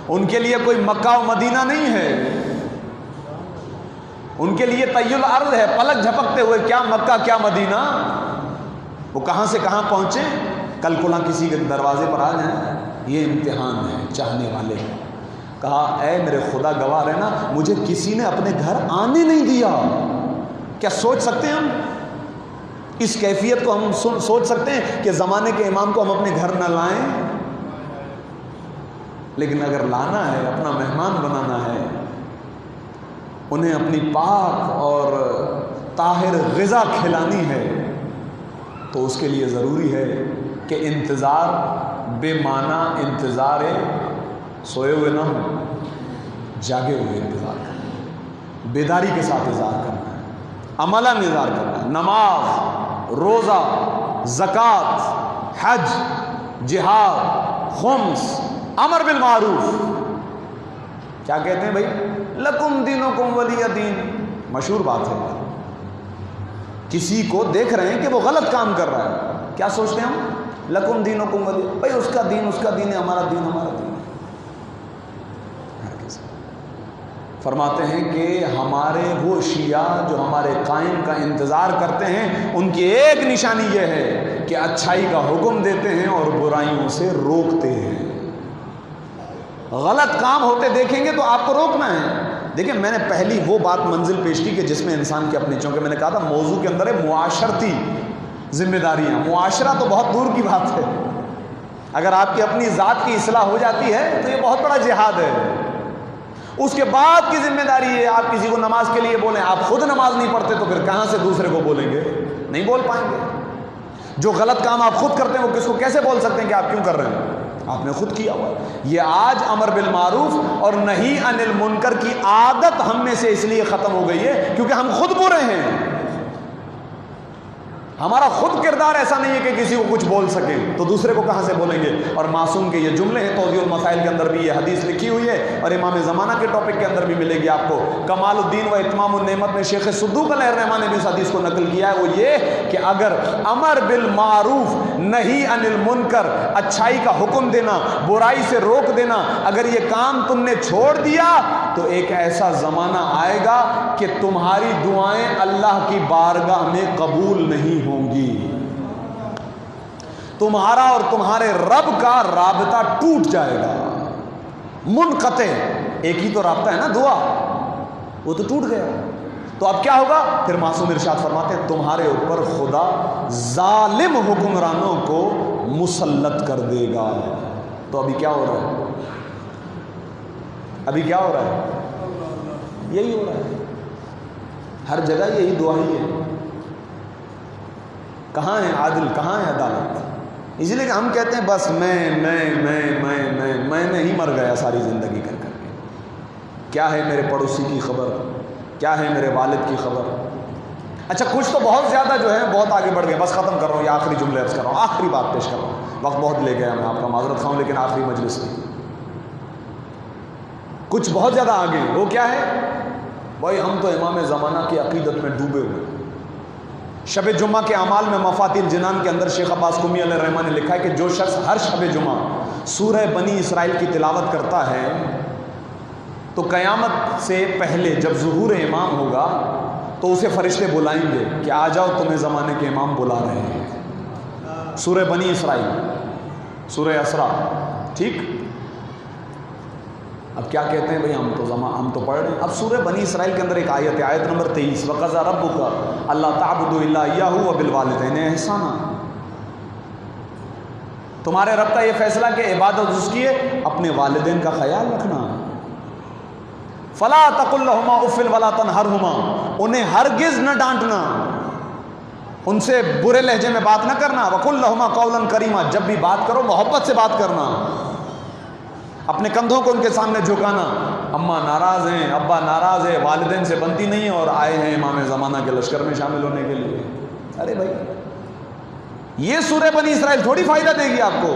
ان کے لیے کوئی مکہ و مدینہ نہیں ہے, ان کے لیے طی الارض ہے, پلک جھپکتے ہوئے کیا مکہ کیا مدینہ, وہ کہاں سے کہاں پہنچے, کل کلا کسی کے دروازے پر آ جائیں. یہ امتحان ہے چاہنے والے. کہا اے میرے خدا گواہ رہنا مجھے کسی نے اپنے گھر آنے نہیں دیا. کیا سوچ سکتے ہیں ہم اس کیفیت کو؟ ہم سوچ سکتے ہیں کہ زمانے کے امام کو ہم اپنے گھر نہ لائیں؟ لیکن اگر لانا ہے, اپنا مہمان بنانا ہے, انہیں اپنی پاک اور طاہر غذا کھلانی ہے, تو اس کے لیے ضروری ہے کہ انتظار بے معنی انتظار سوئے ہوئے نہ ہو, جاگے ہوئے انتظار کرنا, بیداری کے ساتھ انتظار کرنا ہے, عملہ انتظار کرنا ہے. نماز, روزہ, زکوٰۃ, حج, جہاد, خمس, امر بالمعروف. کیا کہتے ہیں بھائی؟ لکم دینکم ولی دین. مشہور بات ہے. کسی کو دیکھ رہے ہیں کہ وہ غلط کام کر رہا ہے, کیا سوچتے ہیں ہم؟ لکم دینکم ولی, بھائی اس کا دین ہے, ہمارا دین ہمارا دین ہے. فرماتے ہیں کہ ہمارے وہ شیعہ جو ہمارے قائم کا انتظار کرتے ہیں ان کی ایک نشانی یہ ہے کہ اچھائی کا حکم دیتے ہیں اور برائیوں سے روکتے ہیں. غلط کام ہوتے دیکھیں گے تو آپ کو روکنا ہے. دیکھیں میں نے پہلی وہ بات منزل پیش کی کہ جس میں انسان کے اپنے, چونکہ میں نے کہا تھا موضوع کے اندر ہے معاشرتی ذمہ داریاں. معاشرہ تو بہت دور کی بات ہے. اگر آپ کی اپنی ذات کی اصلاح ہو جاتی ہے تو یہ بہت بڑا جہاد ہے. اس کے بعد کی ذمہ داری ہے آپ کسی کو نماز کے لیے بولیں. آپ خود نماز نہیں پڑھتے تو پھر کہاں سے دوسرے کو بولیں گے؟ نہیں بول پائیں گے. جو غلط کام آپ خود کرتے ہیں وہ کس کو کیسے بول سکتے ہیں کہ آپ کیوں کر رہے ہیں؟ آپ نے خود کیا ہوا. یہ آج امر بالمعروف اور نہی عن المنکر کی عادت ہم میں سے اس لیے ختم ہو گئی ہے کیونکہ ہم خود برے ہیں. ہمارا خود کردار ایسا نہیں ہے کہ کسی کو کچھ بول سکیں, تو دوسرے کو کہاں سے بولیں گے؟ اور معصوم کے یہ جملے ہیں, توضیح المسائل کے اندر بھی یہ حدیث لکھی ہوئی ہے اور امام زمانہ کے ٹاپک کے اندر بھی ملے گی آپ کو. کمال الدین و اتمام النعمت میں شیخ صدوق علیہ الرحمٰن نے بھی اس حدیث کو نقل کیا ہے. وہ یہ کہ اگر امر بالمعروف نہی عن المنکر, اچھائی کا حکم دینا, برائی سے روک دینا, اگر یہ کام تم نے چھوڑ دیا تو ایک ایسا زمانہ آئے گا کہ تمہاری دعائیں اللہ کی بارگاہ میں قبول نہیں ہوں گی. تمہارا اور تمہارے رب کا رابطہ ٹوٹ جائے گا, منقطع. ایک ہی تو رابطہ ہے نا, دعا, وہ تو ٹوٹ گیا. تو اب کیا ہوگا؟ پھر معصوم ارشاد فرماتے ہیں تمہارے اوپر خدا ظالم حکمرانوں کو مسلط کر دے گا. تو ابھی کیا ہو رہا ہے؟ ابھی کیا ہو رہا ہے؟ یہی ہو رہا ہے. ہر جگہ یہی دعا ہی ہے. کہاں ہے عادل, کہاں ہے عدالت؟ اسی لیے کہ ہم کہتے ہیں بس میں ہی مر گیا ساری زندگی کر کے. کیا ہے میرے پڑوسی کی خبر, کیا ہے میرے والد کی خبر؟ اچھا کچھ تو بہت زیادہ جو ہے بہت آگے بڑھ گئے. بس ختم کر رہا ہوں, یہ آخری جملے عرض کر رہا ہوں, آخری بات پیش کر رہا ہوں. وقت بہت لے گیا, میں آپ کا معذرت خواہوں, لیکن آخری مجلس میں کچھ بہت زیادہ آگے. وہ کیا ہے بھائی؟ ہم تو امام زمانہ کی عقیدت میں ڈوبے ہوئے. شب جمعہ کے اعمال میں مفاتیح الجنان کے اندر شیخ عباس قمی علیہ الرحمٰن نے لکھا ہے کہ جو شخص ہر شب جمعہ سورہ بنی اسرائیل کی تلاوت کرتا ہے تو قیامت سے پہلے جب ظہور امام ہوگا تو اسے فرشتے بلائیں گے کہ آ جاؤ, تمہیں زمانے کے امام بلا رہے ہیں. سورہ بنی اسرائیل، سورہ اسرا، ٹھیک؟ اب کیا کہتے ہیں بھئی ہم تو پڑھ رہے ہیں. اب سورہ بنی اسرائیل کے اندر ایک آیت ہے، آیت نمبر 23، وَقَضَىٰ رَبُّكَ أَلَّا تَعْبُدُوا إِلَّا إِيَّاهُ وَبِالْوَالِدَيْنِ إِحْسَانًا. تمہارے رب کا یہ فیصلہ کہ عبادت اس کی ہے، اپنے والدین کا خیال رکھنا. فَلَا تَقُل لَّهُمَا أُفٍّ وَلَا تَنْهَرْهُمَا، انہیں ہرگز نہ ڈانٹنا، ان سے برے لہجے میں بات نہ کرنا. وَقُل لَّهُمَا قَوْلًا كَرِيمًا، جب بھی بات کرو محبت سے بات کرنا، اپنے کندھوں کو ان کے سامنے جھکانا. اماں ناراض ہیں، ابا ناراض ہے، والدین سے بنتی نہیں ہے اور آئے ہیں امام زمانہ کے لشکر میں شامل ہونے کے لیے. ارے بھائی یہ سورہ بنی اسرائیل تھوڑی فائدہ دے گی آپ کو.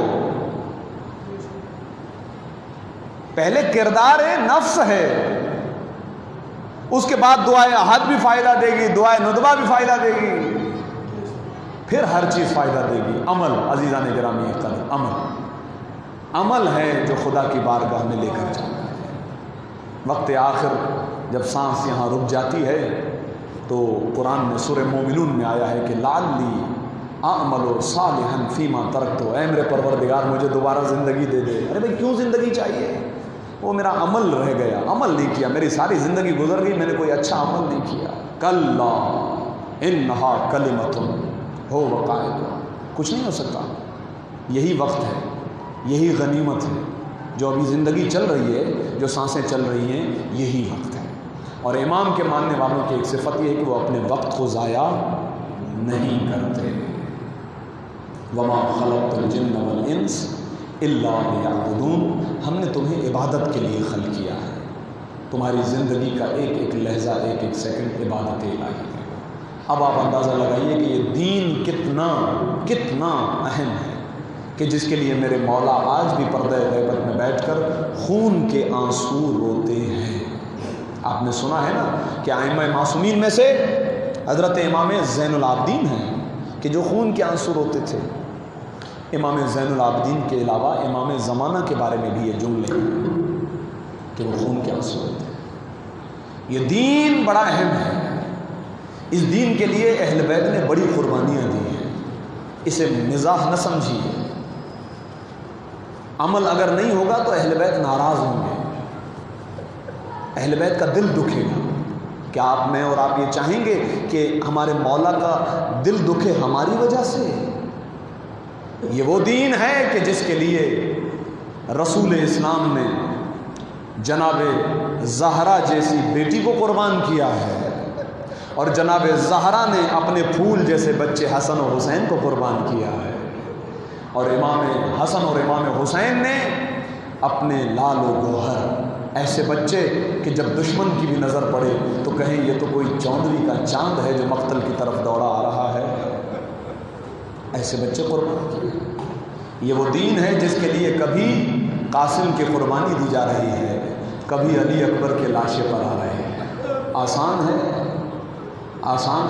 پہلے کردار نفس ہے، اس کے بعد دعائے احد بھی فائدہ دے گی، دعائے ندبہ بھی فائدہ دے گی، پھر ہر چیز فائدہ دے گی. عمل عزیزان گرامی قدر، عمل ہے جو خدا کی بارگاہ میں لے کر جانا ہے. وقت آخر جب سانس یہاں رک جاتی ہے تو قرآن میں سورہ مومنون میں آیا ہے کہ لعلی اعمل صالحا فیما ترکت، اے میرے پروردگار مجھے دوبارہ زندگی دے دے. ارے بھائی کیوں زندگی چاہیے؟ وہ میرا عمل رہ گیا، عمل نہیں کیا، میری ساری زندگی گزر گئی، میں نے کوئی اچھا عمل نہیں کیا. کلا انہا کلمۃ ہو وقائدہا، کچھ نہیں ہو سکتا. یہی وقت ہے، یہی غنیمت ہے، جو ابھی زندگی چل رہی ہے، جو سانسیں چل رہی ہیں، یہی وقت ہے. اور امام کے ماننے والوں کی ایک صفت یہ ہے کہ وہ اپنے وقت کو ضائع نہیں کرتے. وما خلقت الجن والانس الا لیعبدون، ہم نے تمہیں عبادت کے لیے خلق کیا ہے. تمہاری زندگی کا ایک ایک لہجہ، ایک ایک سیکنڈ عبادت الہی ہے. اب آپ اندازہ لگائیے کہ یہ دین کتنا اہم ہے کہ جس کے لیے میرے مولا آج بھی پردہ غیبت میں بیٹھ کر خون کے آنسو روتے ہیں. آپ نے سنا ہے نا کہ ائمہ معصومین میں سے حضرت امام زین العابدین ہیں کہ جو خون کے آنسو روتے تھے. امام زین العابدین کے علاوہ امام زمانہ کے بارے میں بھی یہ جملے ہیں کہ وہ خون کے آنسو روتے ہیں. یہ دین بڑا اہم ہے. اس دین کے لیے اہل بیت نے بڑی قربانیاں دی ہیں. اسے مزاح نہ سمجھیے. عمل اگر نہیں ہوگا تو اہل بیت ناراض ہوں گے، اہل بیت کا دل دکھے گا. کیا آپ میں اور آپ یہ چاہیں گے کہ ہمارے مولا کا دل دکھے ہماری وجہ سے؟ یہ وہ دین ہے کہ جس کے لیے رسول اسلام نے جناب زہرا جیسی بیٹی کو قربان کیا ہے، اور جناب زہرا نے اپنے پھول جیسے بچے حسن و حسین کو قربان کیا ہے، اور امام حسن اور امام حسین نے اپنے لال و گوہر، ایسے بچے کہ جب دشمن کی بھی نظر پڑے تو کہیں یہ تو کوئی چوندوی کا چاند ہے جو مقتل کی طرف دوڑا آ رہا ہے، ایسے بچے قربان کیے. یہ وہ دین ہے جس کے لیے کبھی قاسم کی قربانی دی جا رہی ہے، کبھی علی اکبر کے لاشے پر آ رہے ہیں. آسان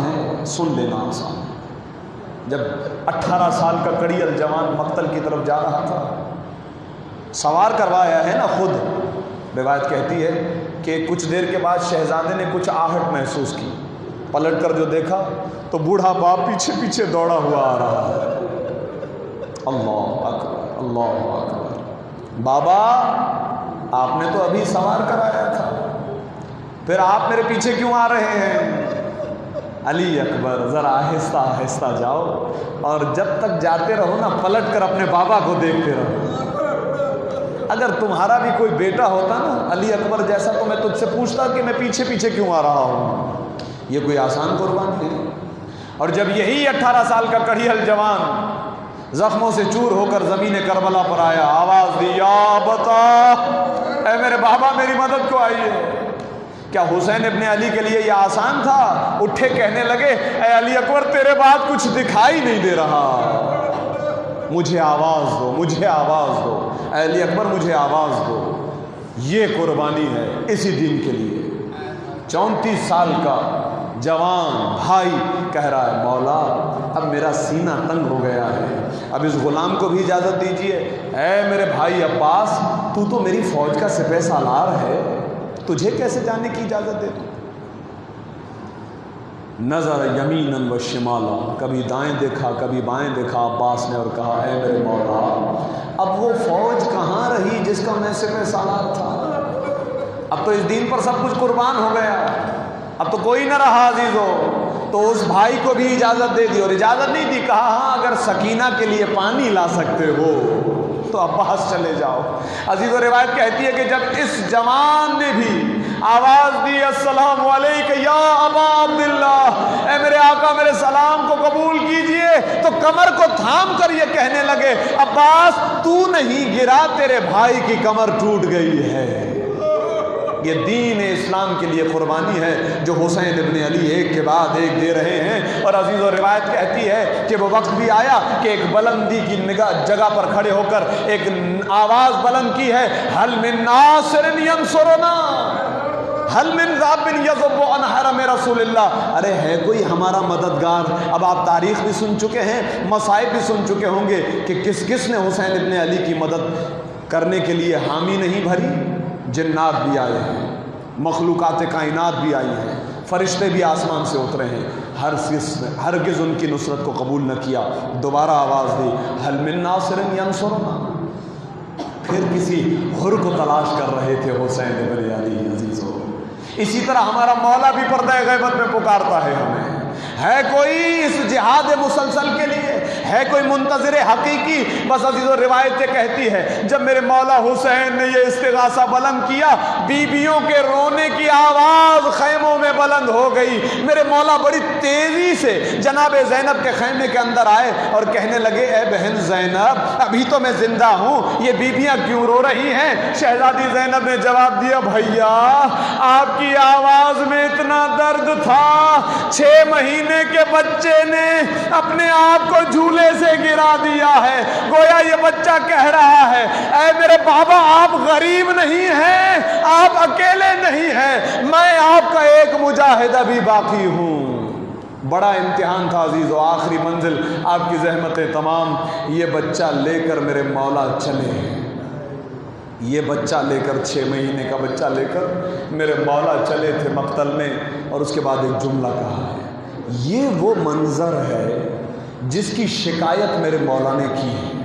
ہے، سن لینا آسان ہے. جب 18 سال کا کڑیل جوان مقتل کی طرف جا رہا تھا، سوار کروایا ہے نا خود. روایت کہتی ہے کہ کچھ دیر کے بعد شہزادے نے کچھ آہٹ محسوس کی، پلٹ کر جو دیکھا تو بوڑھا باپ پیچھے پیچھے دوڑا ہوا آ رہا ہے. اللہ اکبر، اللہ اکبر. بابا آپ نے تو ابھی سوار کرایا تھا، پھر آپ میرے پیچھے کیوں آ رہے ہیں؟ علی اکبر ذرا آہستہ آہستہ جاؤ، اور جب تک جاتے رہو نا پلٹ کر اپنے بابا کو دیکھتے رہو. اگر تمہارا بھی کوئی بیٹا ہوتا نا علی اکبر جیسا تو میں تجھ سے پوچھتا کہ میں پیچھے پیچھے کیوں آ رہا ہوں. یہ کوئی آسان قربانی ہے. اور جب یہی 18 سال کا کڑیل جوان زخموں سے چور ہو کر زمین کربلا پر آیا، آواز دی یا بتا، اے میرے بابا میری مدد کو آئیے. کیا حسین ابن علی کے لیے یہ آسان تھا؟ اٹھے کہنے لگے اے علی اکبر تیرے بعد کچھ دکھائی نہیں دے رہا، مجھے آواز دو، مجھے آواز دو، اے علی اکبر مجھے آواز دو. یہ قربانی ہے اسی دین کے لیے. 34 سال کا جوان بھائی کہہ رہا ہے مولا اب میرا سینہ تنگ ہو گیا ہے، اب اس غلام کو بھی اجازت دیجیے. اے میرے بھائی عباس تو میری فوج کا سپہ سالار ہے، تجھے کیسے جانے کی اجازت دے دوں؟ نظر یمیناً و شمالا، کبھی دائیں دیکھا کبھی بائیں دیکھا عباس نے اور کہا اے میرے مولا اب وہ فوج کہاں رہی جس کا میں سے سالار تھا؟ اب تو اس دین پر سب کچھ قربان ہو گیا، اب تو کوئی نہ رہا عزیزو۔ تو اس بھائی کو بھی اجازت دے دی، اور اجازت نہیں دی، کہا ہاں اگر سکینہ کے لیے پانی لا سکتے ہو تو عباس چلے جاؤ۔ عزیزو روایت کہتی ہے کہ جب اس جوان نے بھی آواز دی السلام علیکم یا ابا عبداللہ، اے میرے آقا میرے سلام کو قبول کیجئے، تو کمر کو تھام کر یہ کہنے لگے عباس تو نہیں گرا، تیرے بھائی کی کمر ٹوٹ گئی ہے۔ یہ دین اسلام کے لیے قربانی ہے جو حسین ابن علی ایک کے بعد ایک دے رہے ہیں۔ اور عزیز و روایت کہتی ہے کہ وہ وقت بھی آیا کہ ایک بلندی کی جگہ پر کھڑے ہو کر ایک آواز بلند کی ہے، حل من ناصر ینصرنا، حل من ذاب یذب عن حرم رسول اللہ، ارے ہے کوئی ہمارا مددگار؟ اب آپ تاریخ بھی سن چکے ہیں، مصائب بھی سن چکے ہوں گے کہ کس کس نے حسین ابن علی کی مدد کرنے کے لیے حامی نہیں بھری۔ جنات بھی آئے ہیں، مخلوقات کائنات بھی آئی ہیں، فرشتے بھی آسمان سے اترے ہیں، ہرگز ان کی نصرت کو قبول نہ کیا۔ دوبارہ آواز دی حل من ناصر ینصرنا، پھر کسی حر کو تلاش کر رہے تھے حسین ابن علی عزیزو۔ اسی طرح ہمارا مولا بھی پردہ غیبت میں پکارتا ہے ہمیں، ہے کوئی اس جہاد مسلسل کے لیے، ہے کوئی منتظر حقیقی؟ بس عزیزو روایت یہ کہتی ہے جب میرے مولا حسین نے یہ استغاثہ بلند کیا، بیویوں کے رونے کی آواز خیموں میں بلند ہو گئی۔ میرے مولا بڑی تیزی سے جناب زینب کے خیمے کے اندر آئے اور کہنے لگے اے بہن زینب ابھی تو میں زندہ ہوں، یہ بیویاں کیوں رو رہی ہیں؟ شہزادی زینب نے جواب دیا بھیا آپ کی آواز میں اتنا درد تھا، 6 مہینے کے بچے نے اپنے آپ کو جھولے سے گرا دیا ہے، گویا یہ بچہ کہہ رہا ہے اے میرے بابا آپ غریب نہیں ہیں، آپ اکیلے نہیں ہیں، میں آپ کا ایک مجاہد ابھی باقی ہوں۔ بڑا امتحان تھا عزیزو، آخری منزل آپ کی زحمتیں تمام، یہ بچہ لے کر میرے مولا چلے، یہ بچہ لے کر 6 مہینے کا بچہ لے کر میرے مولا چلے تھے مقتل میں، اور اس کے بعد ایک جملہ کہا ہے، یہ وہ منظر ہے جس کی شکایت میرے مولا نے کی ہے۔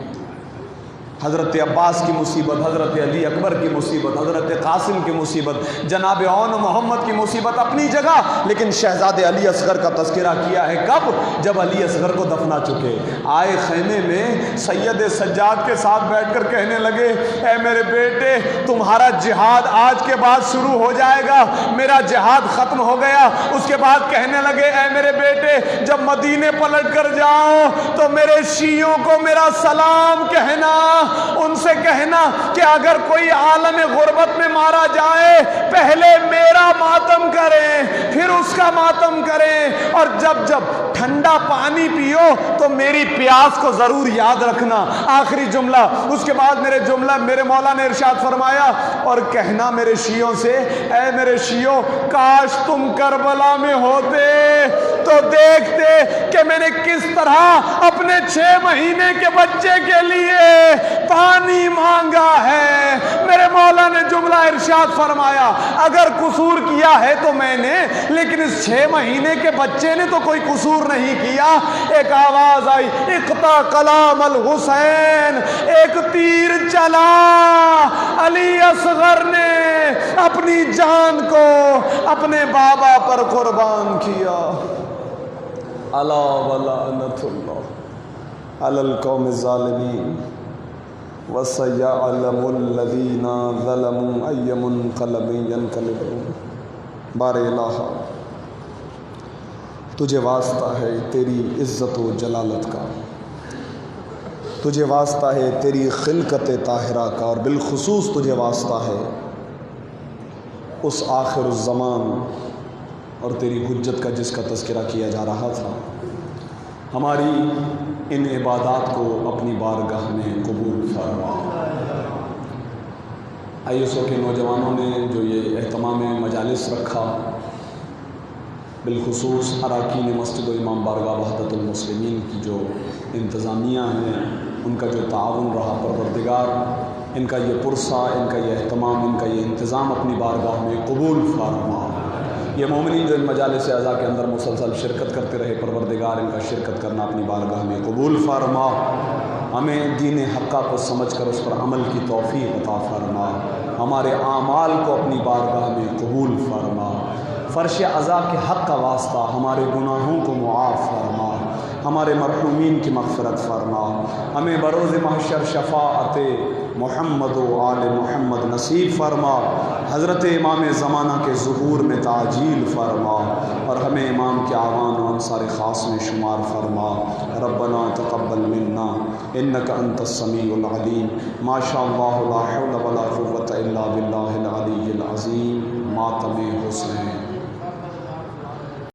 حضرت عباس کی مصیبت، حضرت علی اکبر کی مصیبت، حضرت قاسم کی مصیبت، جناب اون محمد کی مصیبت اپنی جگہ، لیکن شہزاد علی اصغر کا تذکرہ کیا ہے کب؟ جب علی اصغر کو دفنا چکے، آئے خیمے میں سید سجاد کے ساتھ بیٹھ کر کہنے لگے اے میرے بیٹے تمہارا جہاد آج کے بعد شروع ہو جائے گا، میرا جہاد ختم ہو گیا۔ اس کے بعد کہنے لگے اے میرے بیٹے جب مدینے پلٹ کر جاؤ تو میرے شیعوں کو میرا سلام کہنا، ان سے کہنا کہ اگر کوئی عالم غربت میں مارا جائے پہلے میرا ماتم کریں پھر اس کا ماتم کریں، اور جب جب ٹھنڈا پانی پیو تو میری پیاس کو ضرور یاد رکھنا۔ آخری جملہ، اس کے بعد میرے مولا نے ارشاد فرمایا اور کہنا میرے شیعوں سے اے میرے شیعوں کاش تم کربلا میں ہوتے تو دیکھتے کہ میں نے کس طرح اپنے 6 مہینے کے بچے کے لیے پانی مانگا ہے۔ میرے مولا نے جملہ ارشاد فرمایا اگر قصور کیا ہے تو میں نے، لیکن اس 6 مہینے کے بچے نے تو کوئی قصور نہیں کیا۔ ایک آواز آئی اقطع کلام الحسین، ایک تیر چلا، علی اصغر نے اپنی جان کو اپنے بابا پر قربان کیا۔ الا ولعنۃ اللہ علی القوم الظالمین وَسَيَعْلَمُ الَّذِينَ ظَلَمُوا أَيَّ مُنقَلَبٍ يَنقَلِبُونَ۔ بار الہ تجھے واسطہ ہے تیری عزت و جلالت کا، تجھے واسطہ ہے تیری خلقت طاہرہ کا، اور بالخصوص تجھے واسطہ ہے اس آخر الزمان اور تیری حجت کا جس کا تذکرہ کیا جا رہا تھا۔ ہماری ان عبادات کو اپنی بارگاہ میں قبول فرما۔ ISO کے نوجوانوں نے جو یہ اہتمام مجالس رکھا، بالخصوص اراکین مسجد و امام بارگاہ وحدت المسلمین کی جو انتظامیہ ہیں، ان کا جو تعاون رہا، پروردگار ان کا یہ پرسہ، ان کا یہ اہتمام، ان کا یہ انتظام اپنی بارگاہ میں قبول فرما۔ یہ مومنین جو ان مجالس اعزاء کے اندر مسلسل شرکت کرتے رہے، پروردگار ان کا شرکت کرنا اپنی بارگاہ میں قبول فرما، ہمیں دین حقہ کو سمجھ کر اس پر عمل کی توفیق عطا فرما، ہمارے اعمال کو اپنی بارگاہ میں قبول فرما، فرش عزا کے حق کا واسطہ ہمارے گناہوں کو معاف فرما، ہمارے مرحومین کی مغفرت فرما، ہمیں بروز محشر شفاعت محمد و آل محمد نصیب فرما، حضرت امام زمانہ کے ظہور میں تعجیل فرما، اور ہمیں امام کے اعوان و انصار خاص میں شمار فرما۔ ربنا تقبل منا انک انت السمیع العلیم، ما شاء اللہ لا حول ولا قوة الا باللہ العلی العظیم۔ ماتم حسین۔